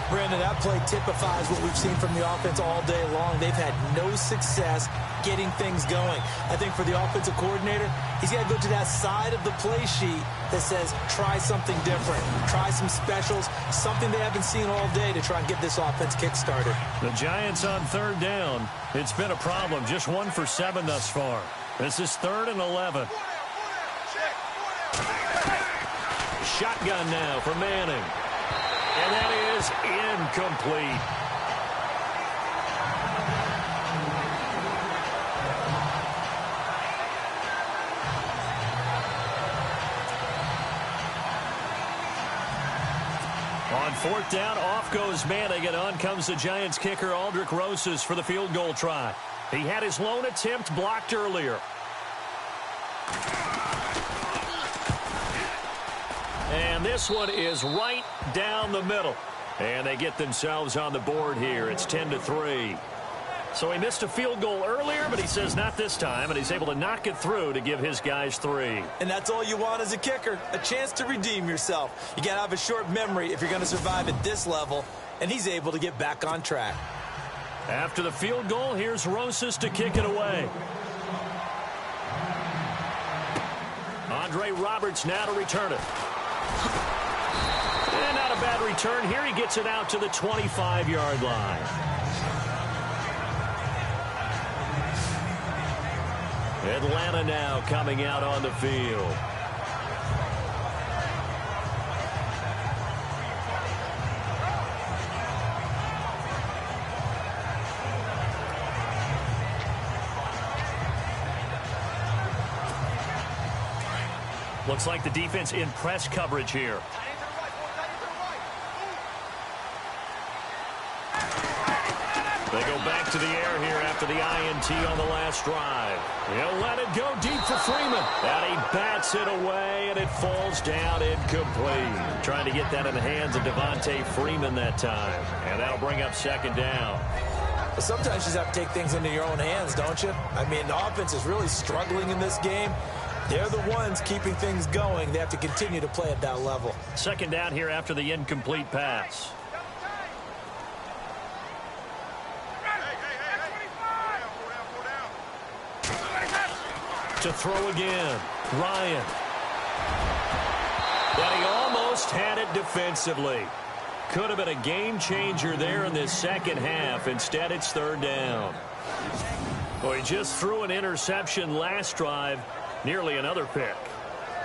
Brandon, that play typifies what we've seen from the offense all day long. They've had no success getting things going. I think for the offensive coordinator, he's got to go to that side of the play sheet that says, try something different. Try some specials, something they haven't seen all day to try and get this offense kick-started. The Giants on 3rd down. It's been a problem. Just 1 for 7 thus far. This is 3rd and 11. Shotgun now for Manning. And that is incomplete. On 4th down, off goes Manning, and on comes the Giants kicker, Aldrich Rosas, for the field goal try. He had his lone attempt blocked earlier. And this one is right down the middle. And they get themselves on the board here. It's 10-3. So he missed a field goal earlier, but he says not this time, and he's able to knock it through to give his guys 3. And that's all you want as a kicker, a chance to redeem yourself. You got to have a short memory if you're going to survive at this level, and he's able to get back on track. After the field goal, here's Rosas to kick it away. Andre Roberts now to return it. And not a bad return here. He gets it out to the 25-yard line. Atlanta now coming out on the field. Looks like the defense in press coverage here. They go back to the air here after the INT on the last drive. He'll let it go deep for Freeman. And he bats it away, and it falls down incomplete. Trying to get that in the hands of Devontae Freeman that time. And that'll bring up 2nd down. But sometimes you just have to take things into your own hands, don't you? I mean, the offense is really struggling in this game. They're the ones keeping things going. They have to continue to play at that level. 2nd down here after the incomplete pass. To throw again, Ryan. And he almost had it defensively. Could have been a game changer there in this second half. Instead, it's third down. Well, he just threw an interception last drive. Nearly another pick.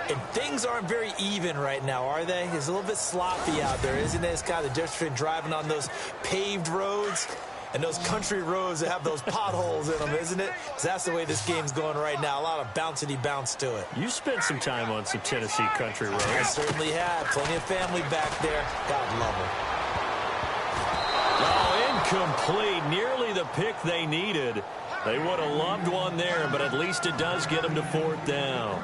And things aren't very even right now, are they? It's a little bit sloppy out there, isn't it? It's kind of the difference between driving on those paved roads and those country roads that have those potholes in them, isn't it? 'Cause that's the way this game's going right now. A lot of bouncy bounce to it. You spent some time on some Tennessee country roads. I certainly have. Plenty of family back there. God love them. Oh, incomplete. Nearly the pick they needed. They would have loved one there, but at least it does get them to fourth down.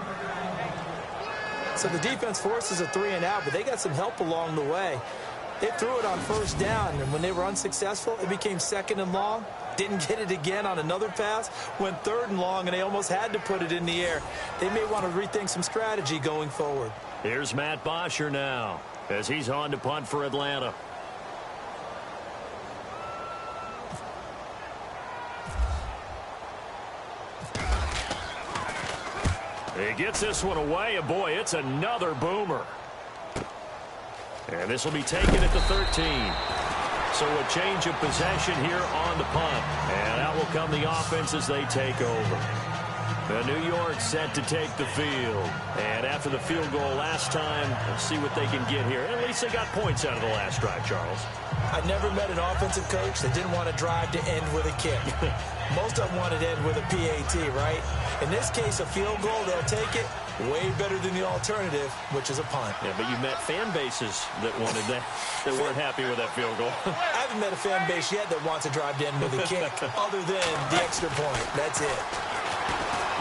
So the defense forces a 3-and-out, but they got some help along the way. They threw it on first down, and when they were unsuccessful, it became 2nd and long. Didn't get it again on another pass. Went 3rd and long, and they almost had to put it in the air. They may want to rethink some strategy going forward. Here's Matt Bosher now as he's on to punt for Atlanta. He gets this one away, and boy, it's another boomer. And this will be taken at the 13. So a change of possession here on the punt. And out will come the offense as they take over. New York set to take the field. And after the field goal last time, let's see what they can get here. At least they got points out of the last drive, Charles. I never met an offensive coach that didn't want to drive to end with a kick. Most of them wanted to end with a PAT, right? In this case, a field goal, they'll take it. Way better than the alternative, which is a punt. Yeah, but you met fan bases that wanted that weren't happy with that field goal. I haven't met a fan base yet that wants to drive to end with a kick other than the extra point. That's it.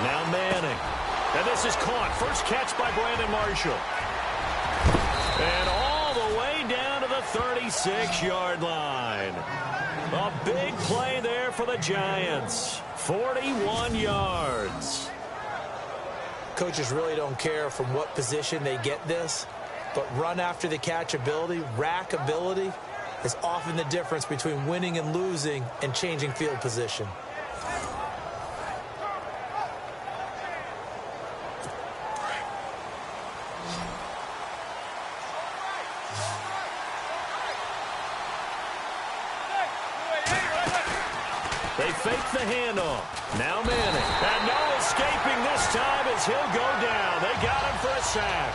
Now Manning. And this is caught. First catch by Brandon Marshall. And all the way down to the 36-yard line. A big play there for the Giants. 41 yards. Coaches really don't care from what position they get this, but run after the catch ability, rack ability, is often the difference between winning and losing and changing field position. They fake the handoff. Now Manning. And no escaping this time as he'll go down. They got him for a sack.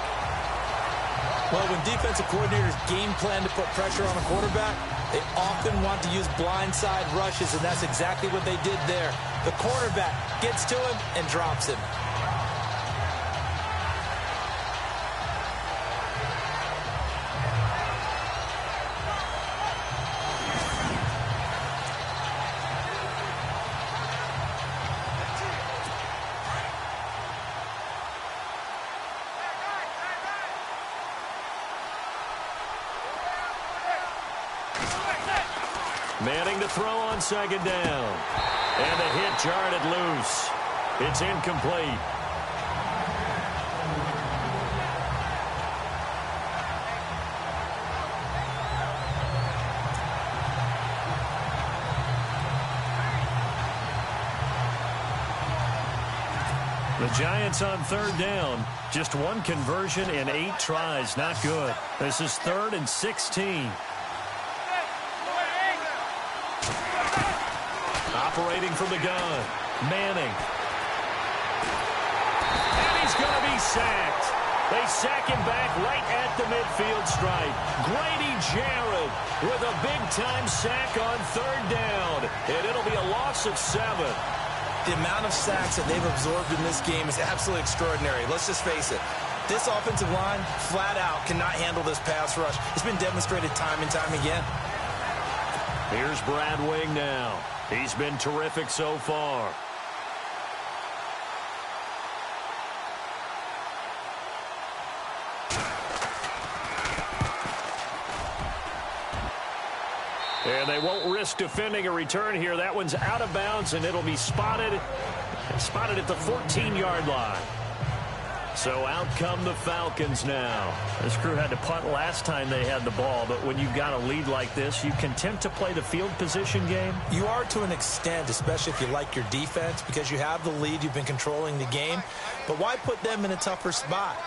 Well, when defensive coordinators game plan to put pressure on a quarterback, they often want to use blindside rushes, and that's exactly what they did there. The cornerback gets to him and drops him. Manning to throw on second down. And the hit jarred it loose. It's incomplete. The Giants on third down. Just one conversion in 8 tries. Not good. This is 3rd and 16. Operating from the gun. Manning. And he's going to be sacked. They sack him back right at the midfield stripe. Grady Jarrett with a big-time sack on third down. And it'll be a loss of 7. The amount of sacks that they've absorbed in this game is absolutely extraordinary. Let's just face it. This offensive line, flat out, cannot handle this pass rush. It's been demonstrated time and time again. Here's Brad Wing now. He's been terrific so far. And they won't risk defending a return here. That one's out of bounds, and it'll be spotted at the 14-yard line. So out come the Falcons now. This crew had to punt last time they had the ball, but when you've got a lead like this, you content to play the field position game? You are to an extent, especially if you like your defense, because you have the lead, you've been controlling the game. But why put them in a tougher spot?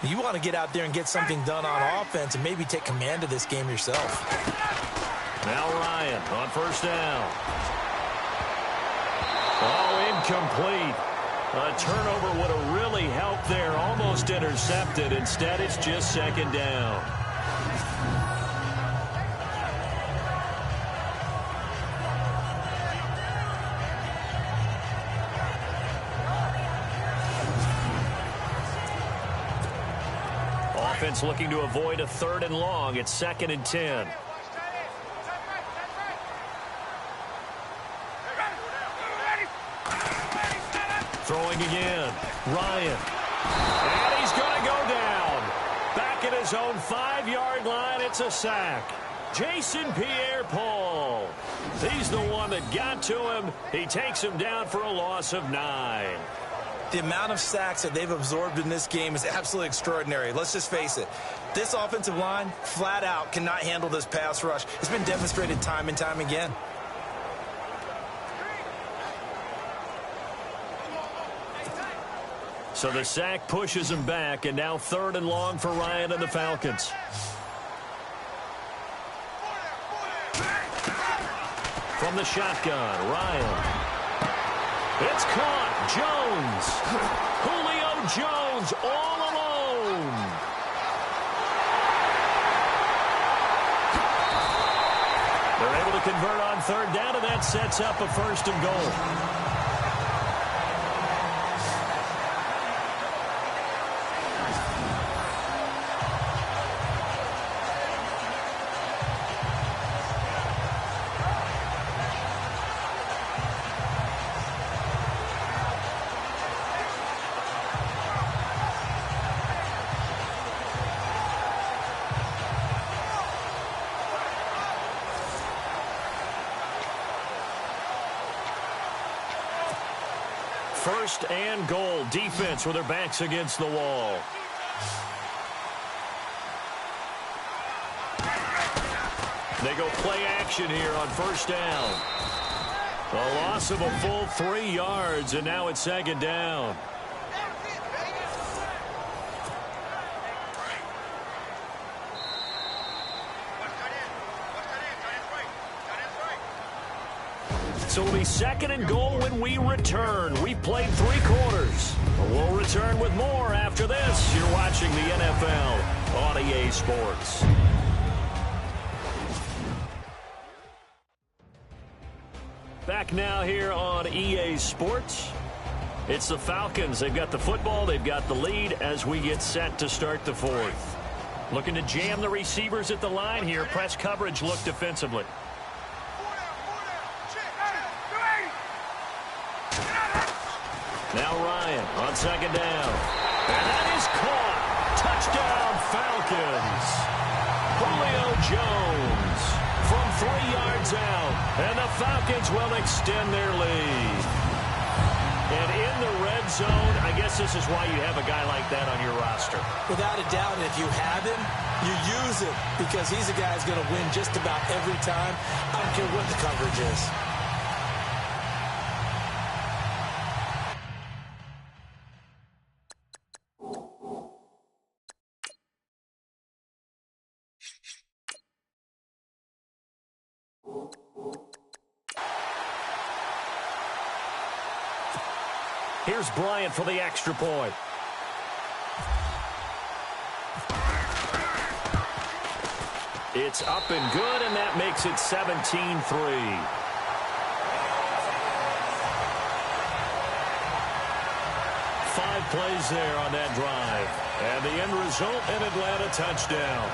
You want to get out there and get something done on offense and maybe take command of this game yourself. Now Ryan on first down. Oh, incomplete. A turnover would have really helped there. Almost intercepted. Instead, it's just second down. Offense looking to avoid a 3rd and long. It's 2nd and 10. Throwing again. Ryan. And he's going to go down. Back at his own 5-yard line. It's a sack. Jason Pierre-Paul. He's the one that got to him. He takes him down for a loss of 9. The amount of sacks that they've absorbed in this game is absolutely extraordinary. Let's just face it. This offensive line, flat out, cannot handle this pass rush. It's been demonstrated time and time again. So the sack pushes him back, and now 3rd and long for Ryan and the Falcons. From the shotgun, Ryan. It's caught. Jones. Julio Jones all alone. They're able to convert on 3rd down, and that sets up a 1st and goal. First and goal. Defense with their backs against the wall. They go play action here on 1st down. A loss of a full 3 yards, and now it's 2nd down. So it'll be 2nd and goal when we return. We've played 3 quarters. We'll return with more after this. You're watching the NFL on EA Sports. Back now here on EA Sports. It's the Falcons. They've got the football. They've got the lead as we get set to start the 4th. Looking to jam the receivers at the line here. Press coverage look defensively. Now Ryan on 2nd down. And that is caught. Touchdown, Falcons. Julio Jones from 3 yards out. And the Falcons will extend their lead. And in the red zone, I guess this is why you have a guy like that on your roster. Without a doubt, and if you have him, you use him because he's a guy who's going to win just about every time. I don't care what the coverage is. Here's Bryant for the extra point. It's up and good, and that makes it 17-3. 5 plays there on that drive. And the end result, an Atlanta touchdown.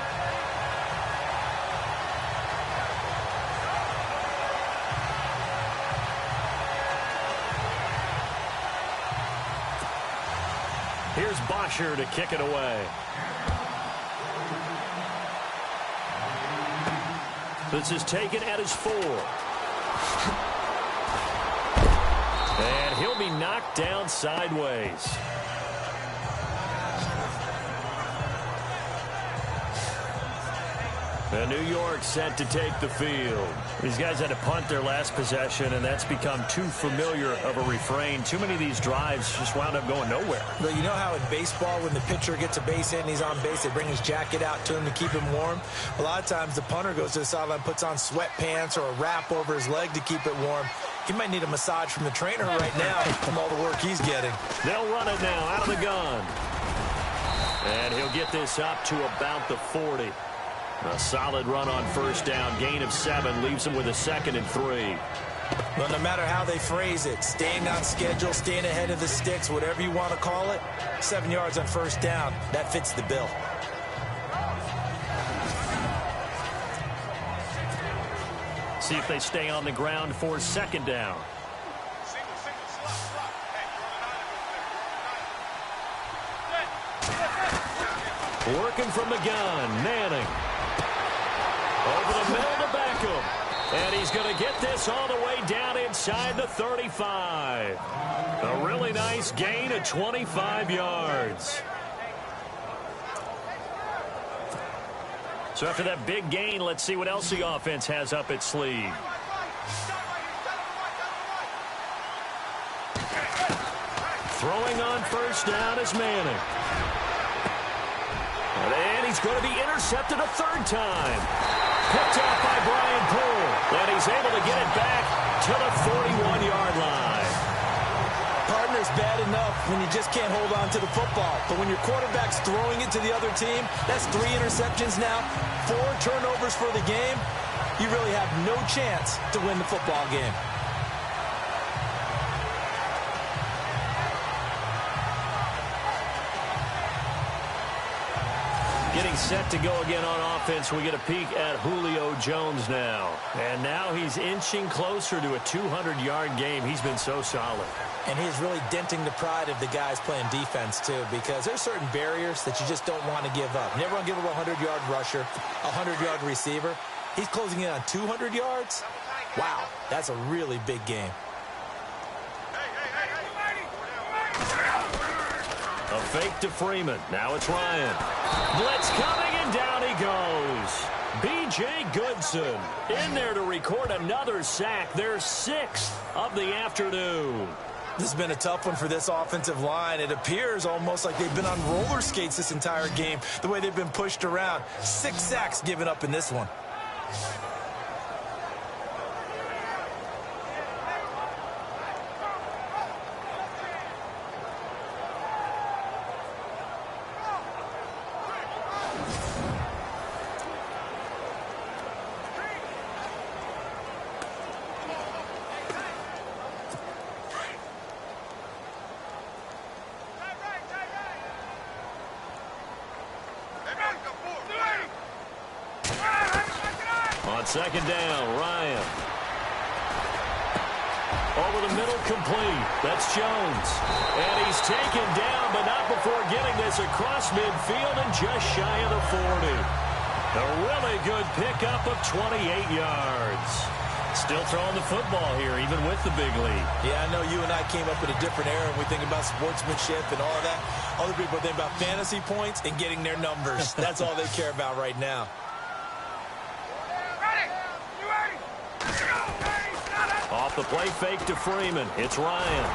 Here's Bosher to kick it away. This is taken at his 4. And he'll be knocked down sideways. And New York set to take the field. These guys had to punt their last possession, and that's become too familiar of a refrain. Too many of these drives just wound up going nowhere. But you know how in baseball, when the pitcher gets a base hit and he's on base, they bring his jacket out to him to keep him warm? A lot of times the punter goes to the sideline, puts on sweatpants or a wrap over his leg to keep it warm. He might need a massage from the trainer right now from all the work he's getting. They'll run it now out of the gun. And he'll get this up to about the 40. A solid run on first down. Gain of 7 leaves him with a 2nd and 3. Well, no matter how they phrase it, staying on schedule, staying ahead of the sticks, whatever you want to call it, 7 yards on first down, that fits the bill. See if they stay on the ground for 2nd down. Working from the gun, Manning. Over the middle to Beckham. And he's going to get this all the way down inside the 35. A really nice gain of 25 yards. So after that big gain, let's see what else the offense has up its sleeve. Throwing on first down is Manning. And he's going to be intercepted a 3rd time. Picked off by Brian Poole. And he's able to get it back to the 41-yard line. Partner's bad enough when you just can't hold on to the football. But when your quarterback's throwing it to the other team, that's 3 interceptions now, 4 turnovers for the game. You really have no chance to win the football game. Getting set to go again on offense. We get a peek at Julio Jones now. And now he's inching closer to a 200-yard game. He's been so solid. And he's really denting the pride of the guys playing defense, too, because there's certain barriers that you just don't want to give up. You never want to give up a 100-yard rusher, a 100-yard receiver. He's closing in on 200 yards. Wow, that's a really big game. A fake to Freeman. Now it's Ryan. Blitz coming, and down he goes. B.J. Goodson in there to record another sack. Their 6th of the afternoon. This has been a tough one for this offensive line. It appears almost like they've been on roller skates this entire game, the way they've been pushed around. 6 sacks given up in this one. On 2nd down, Ryan. Over the middle, complete. That's Jones. And he's taken down, but not before getting this across midfield and just shy of the 40. A really good pickup of 28 yards. Still throwing the football here, even with the big lead. Yeah, I know you and I came up in a different era when we think about sportsmanship and all of that. Other people think about fantasy points and getting their numbers. That's all they care about right now. Off the play fake to Freeman. It's Ryan.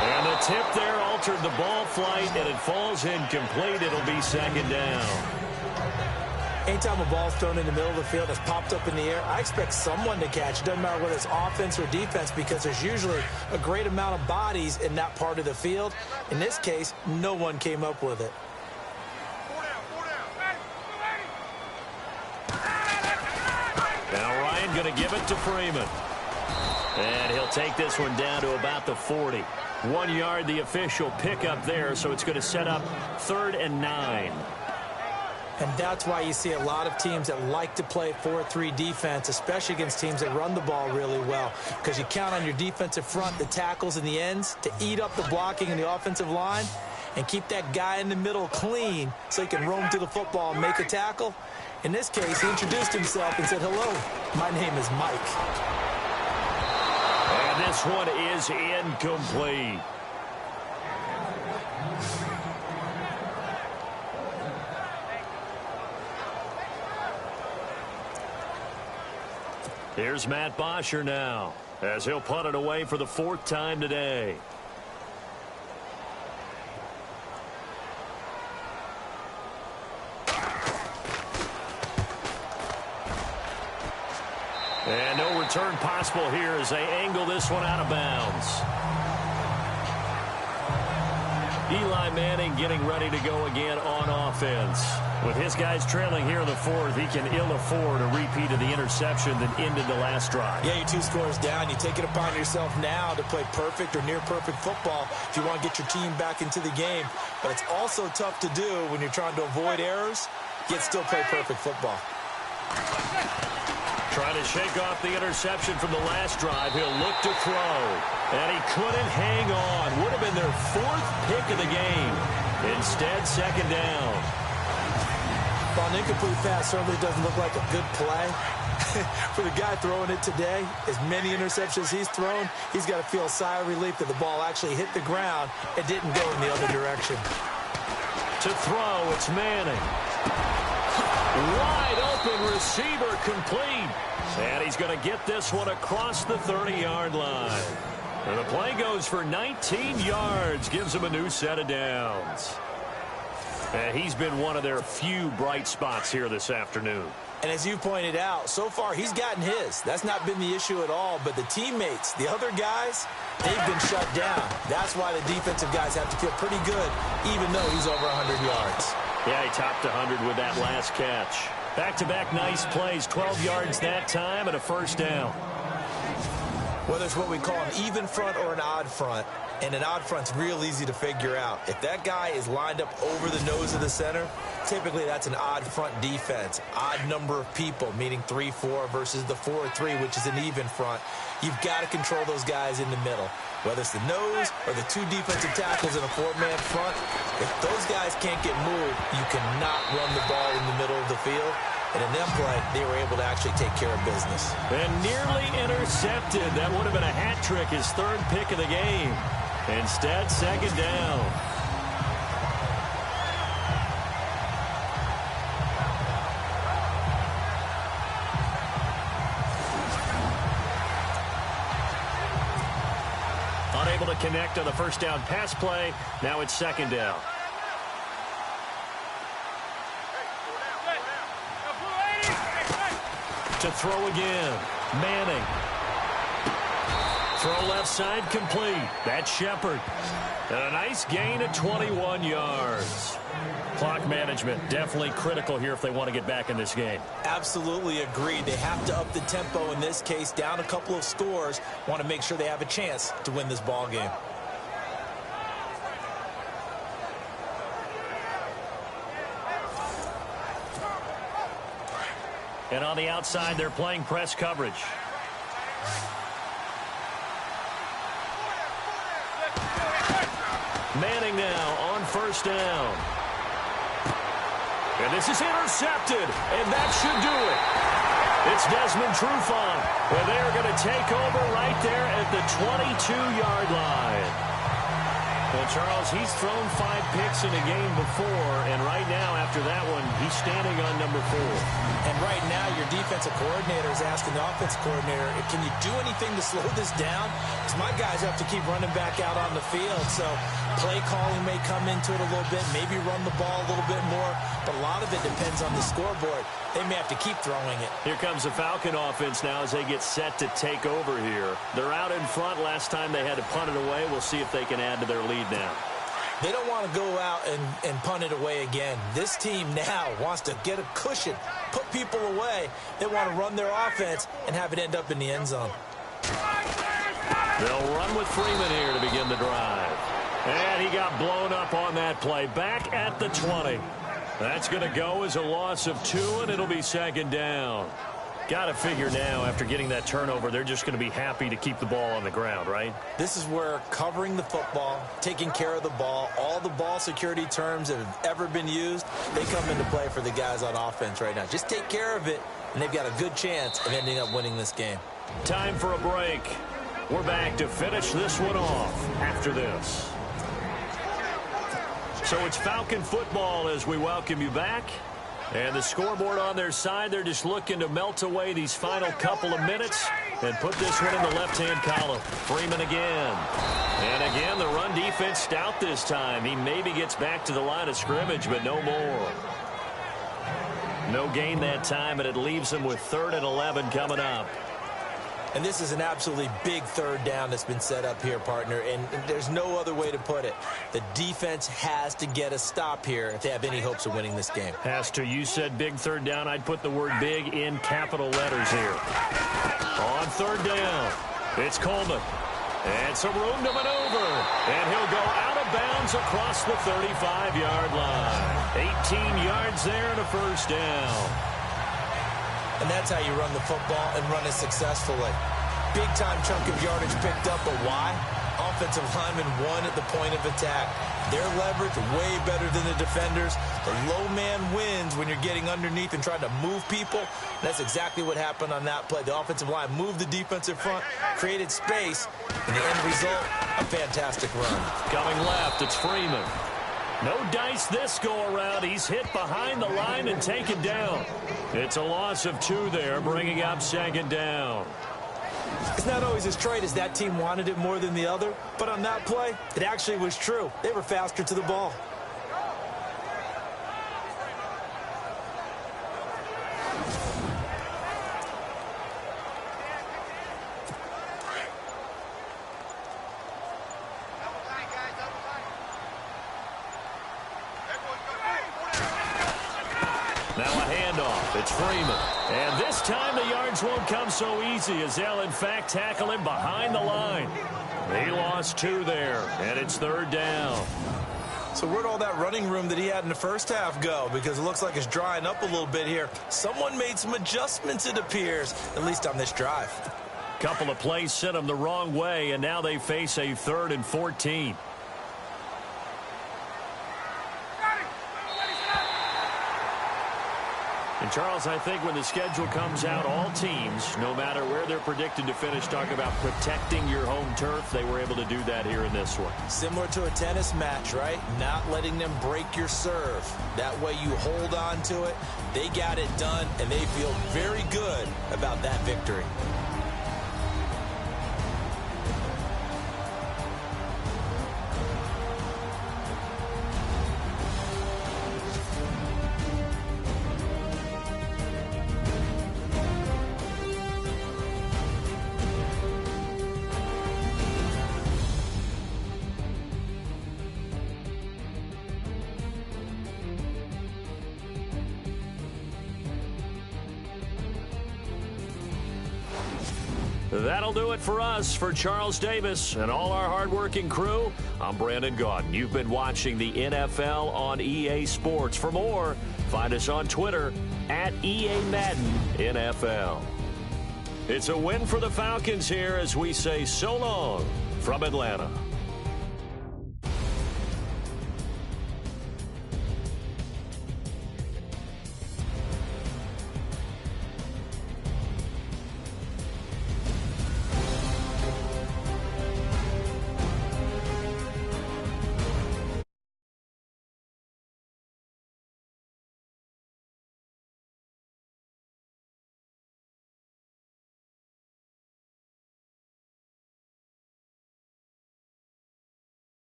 And the tip there altered the ball flight, and it falls incomplete. It'll be 2nd down. Anytime a ball's thrown in the middle of the field that's popped up in the air, I expect someone to catch. It doesn't matter whether it's offense or defense, because there's usually a great amount of bodies in that part of the field. In this case, no one came up with it. Now Ryan going to give it to Freeman. And he'll take this one down to about the 40. 1 yard, the official pickup there, so it's going to set up 3rd and 9. And that's why you see a lot of teams that like to play 4-3 defense, especially against teams that run the ball really well, because you count on your defensive front, the tackles and the ends, to eat up the blocking in the offensive line and keep that guy in the middle clean so he can roam through the football and make a tackle. In this case, he introduced himself and said, "Hello, my name is Mike." And this one is incomplete. Here's Matt Bosher now, as he'll punt it away for the 4th time today. And no return possible here as they angle this one out of bounds. Eli Manning getting ready to go again on offense. With his guys trailing here in the 4th, he can ill afford a repeat of the interception that ended the last drive. Yeah, you're 2 scores down. You take it upon yourself now to play perfect or near-perfect football if you want to get your team back into the game. But it's also tough to do when you're trying to avoid errors, yet still play perfect football. Trying to shake off the interception from the last drive. He'll look to throw. And he couldn't hang on. Would have been their 4th pick of the game. Instead, 2nd down. Well, an incomplete pass certainly doesn't look like a good play. For the guy throwing it today, as many interceptions he's thrown, he's got to feel a sigh of relief that the ball actually hit the ground and didn't go in the other direction. To throw, it's Manning. Wide open receiver complete. And he's going to get this one across the 30-yard line. And the play goes for 19 yards, gives him a new set of downs. And he's been one of their few bright spots here this afternoon. And as you pointed out, so far he's gotten his. That's not been the issue at all. But the teammates, the other guys, they've been shut down. That's why the defensive guys have to feel pretty good, even though he's over 100 yards. Yeah, he topped 100 with that last catch. Back-to-back nice plays, 12 yards that time and a 1st down. Whether it's what we call an even front or an odd front, and an odd front's real easy to figure out. If that guy is lined up over the nose of the center, typically that's an odd front defense. Odd number of people, meaning 3-4 versus the 4-3, which is an even front. You've got to control those guys in the middle. Whether it's the nose or the 2 defensive tackles in a 4-man front, if those guys can't get moved, you cannot run the ball in the middle of the field. And in that play, they were able to actually take care of business. And nearly intercepted. That would have been a hat trick, his 3rd pick of the game. Instead, 2nd down. Unable to connect on the 1st down pass play. Now it's 2nd down. To throw again. Manning. Throw left side complete. That's Shepard. And a nice gain of 21 yards. Clock management definitely critical here if they want to get back in this game. Absolutely agreed. They have to up the tempo in this case, down a couple of scores. Want to make sure they have a chance to win this ball game. And on the outside, they're playing press coverage. Manning now on 1st down. And this is intercepted, and that should do it. It's Desmond Trufant, where they are going to take over right there at the 22-yard line. Well, Charles, he's thrown 5 picks in a game before, and right now, after that one, he's standing on number 4. And right now, your defensive coordinator is asking the offensive coordinator, can you do anything to slow this down? Because my guys have to keep running back out on the field, so play calling may come into it a little bit, maybe run the ball a little bit more, but a lot of it depends on the scoreboard. They may have to keep throwing it. Here comes the Falcon offense now as they get set to take over here. They're out in front. Last time they had to punt it away. We'll see if they can add to their lead now. They don't want to go out and punt it away again. This team now wants to get a cushion, put people away. They want to run their offense and have it end up in the end zone. They'll run with Freeman here to begin the drive. And he got blown up on that play. Back at the 20. That's going to go as a loss of 2, and it'll be 2nd down. Got to figure now, after getting that turnover, they're just going to be happy to keep the ball on the ground, right? This is where covering the football, taking care of the ball, all the ball security terms that have ever been used, they come into play for the guys on offense right now. Just take care of it, and they've got a good chance of ending up winning this game. Time for a break. We're back to finish this one off after this. So it's Falcon football as we welcome you back. And the scoreboard on their side, they're just looking to melt away these final couple of minutes and put this one in the left-hand column. Freeman again. And again, the run defense stout this time. He maybe gets back to the line of scrimmage, but no more. No gain that time, and it leaves them with 3rd and 11 coming up. And this is an absolutely big 3rd down that's been set up here, partner, and there's no other way to put it. The defense has to get a stop here if they have any hopes of winning this game. Has to. You said big 3rd down. I'd put the word big in capital letters here. On 3rd down, it's Coleman. And some room to maneuver. And he'll go out of bounds across the 35-yard line. 18 yards there and a 1st down. And that's how you run the football and run it successfully. Big-time chunk of yardage picked up, but why? Offensive linemen won at the point of attack. Their leverage way better than the defenders. The low man wins when you're getting underneath and trying to move people. And that's exactly what happened on that play. The offensive line moved the defensive front, created space, and the end result, a fantastic run. Coming left, it's Freeman. No dice this go-around. He's hit behind the line and taken down. It's a loss of 2 there, bringing up 2nd down. It's not always as straight as that team wanted it more than the other, but on that play, it actually was true. They were faster to the ball. Now a handoff. It's Freeman. And this time the yards won't come so easy as they'll, in fact, tackle him behind the line. He lost 2 there, and it's 3rd down. So where'd all that running room that he had in the first half go? Because it looks like it's drying up a little bit here. Someone made some adjustments, it appears, at least on this drive. Couple of plays sent them the wrong way, and now they face a 3rd and 14. And, Charles, I think when the schedule comes out, all teams, no matter where they're predicted to finish, talk about protecting your home turf. They were able to do that here in this one. Similar to a tennis match, right? Not letting them break your serve. That way you hold on to it. They got it done, and they feel very good about that victory. That'll do it for us. For Charles Davis and all our hardworking crew, I'm Brandon Gaudin. You've been watching the NFL on EA Sports. For more, find us on Twitter at EA Madden NFL. It's a win for the Falcons here as we say so long from Atlanta.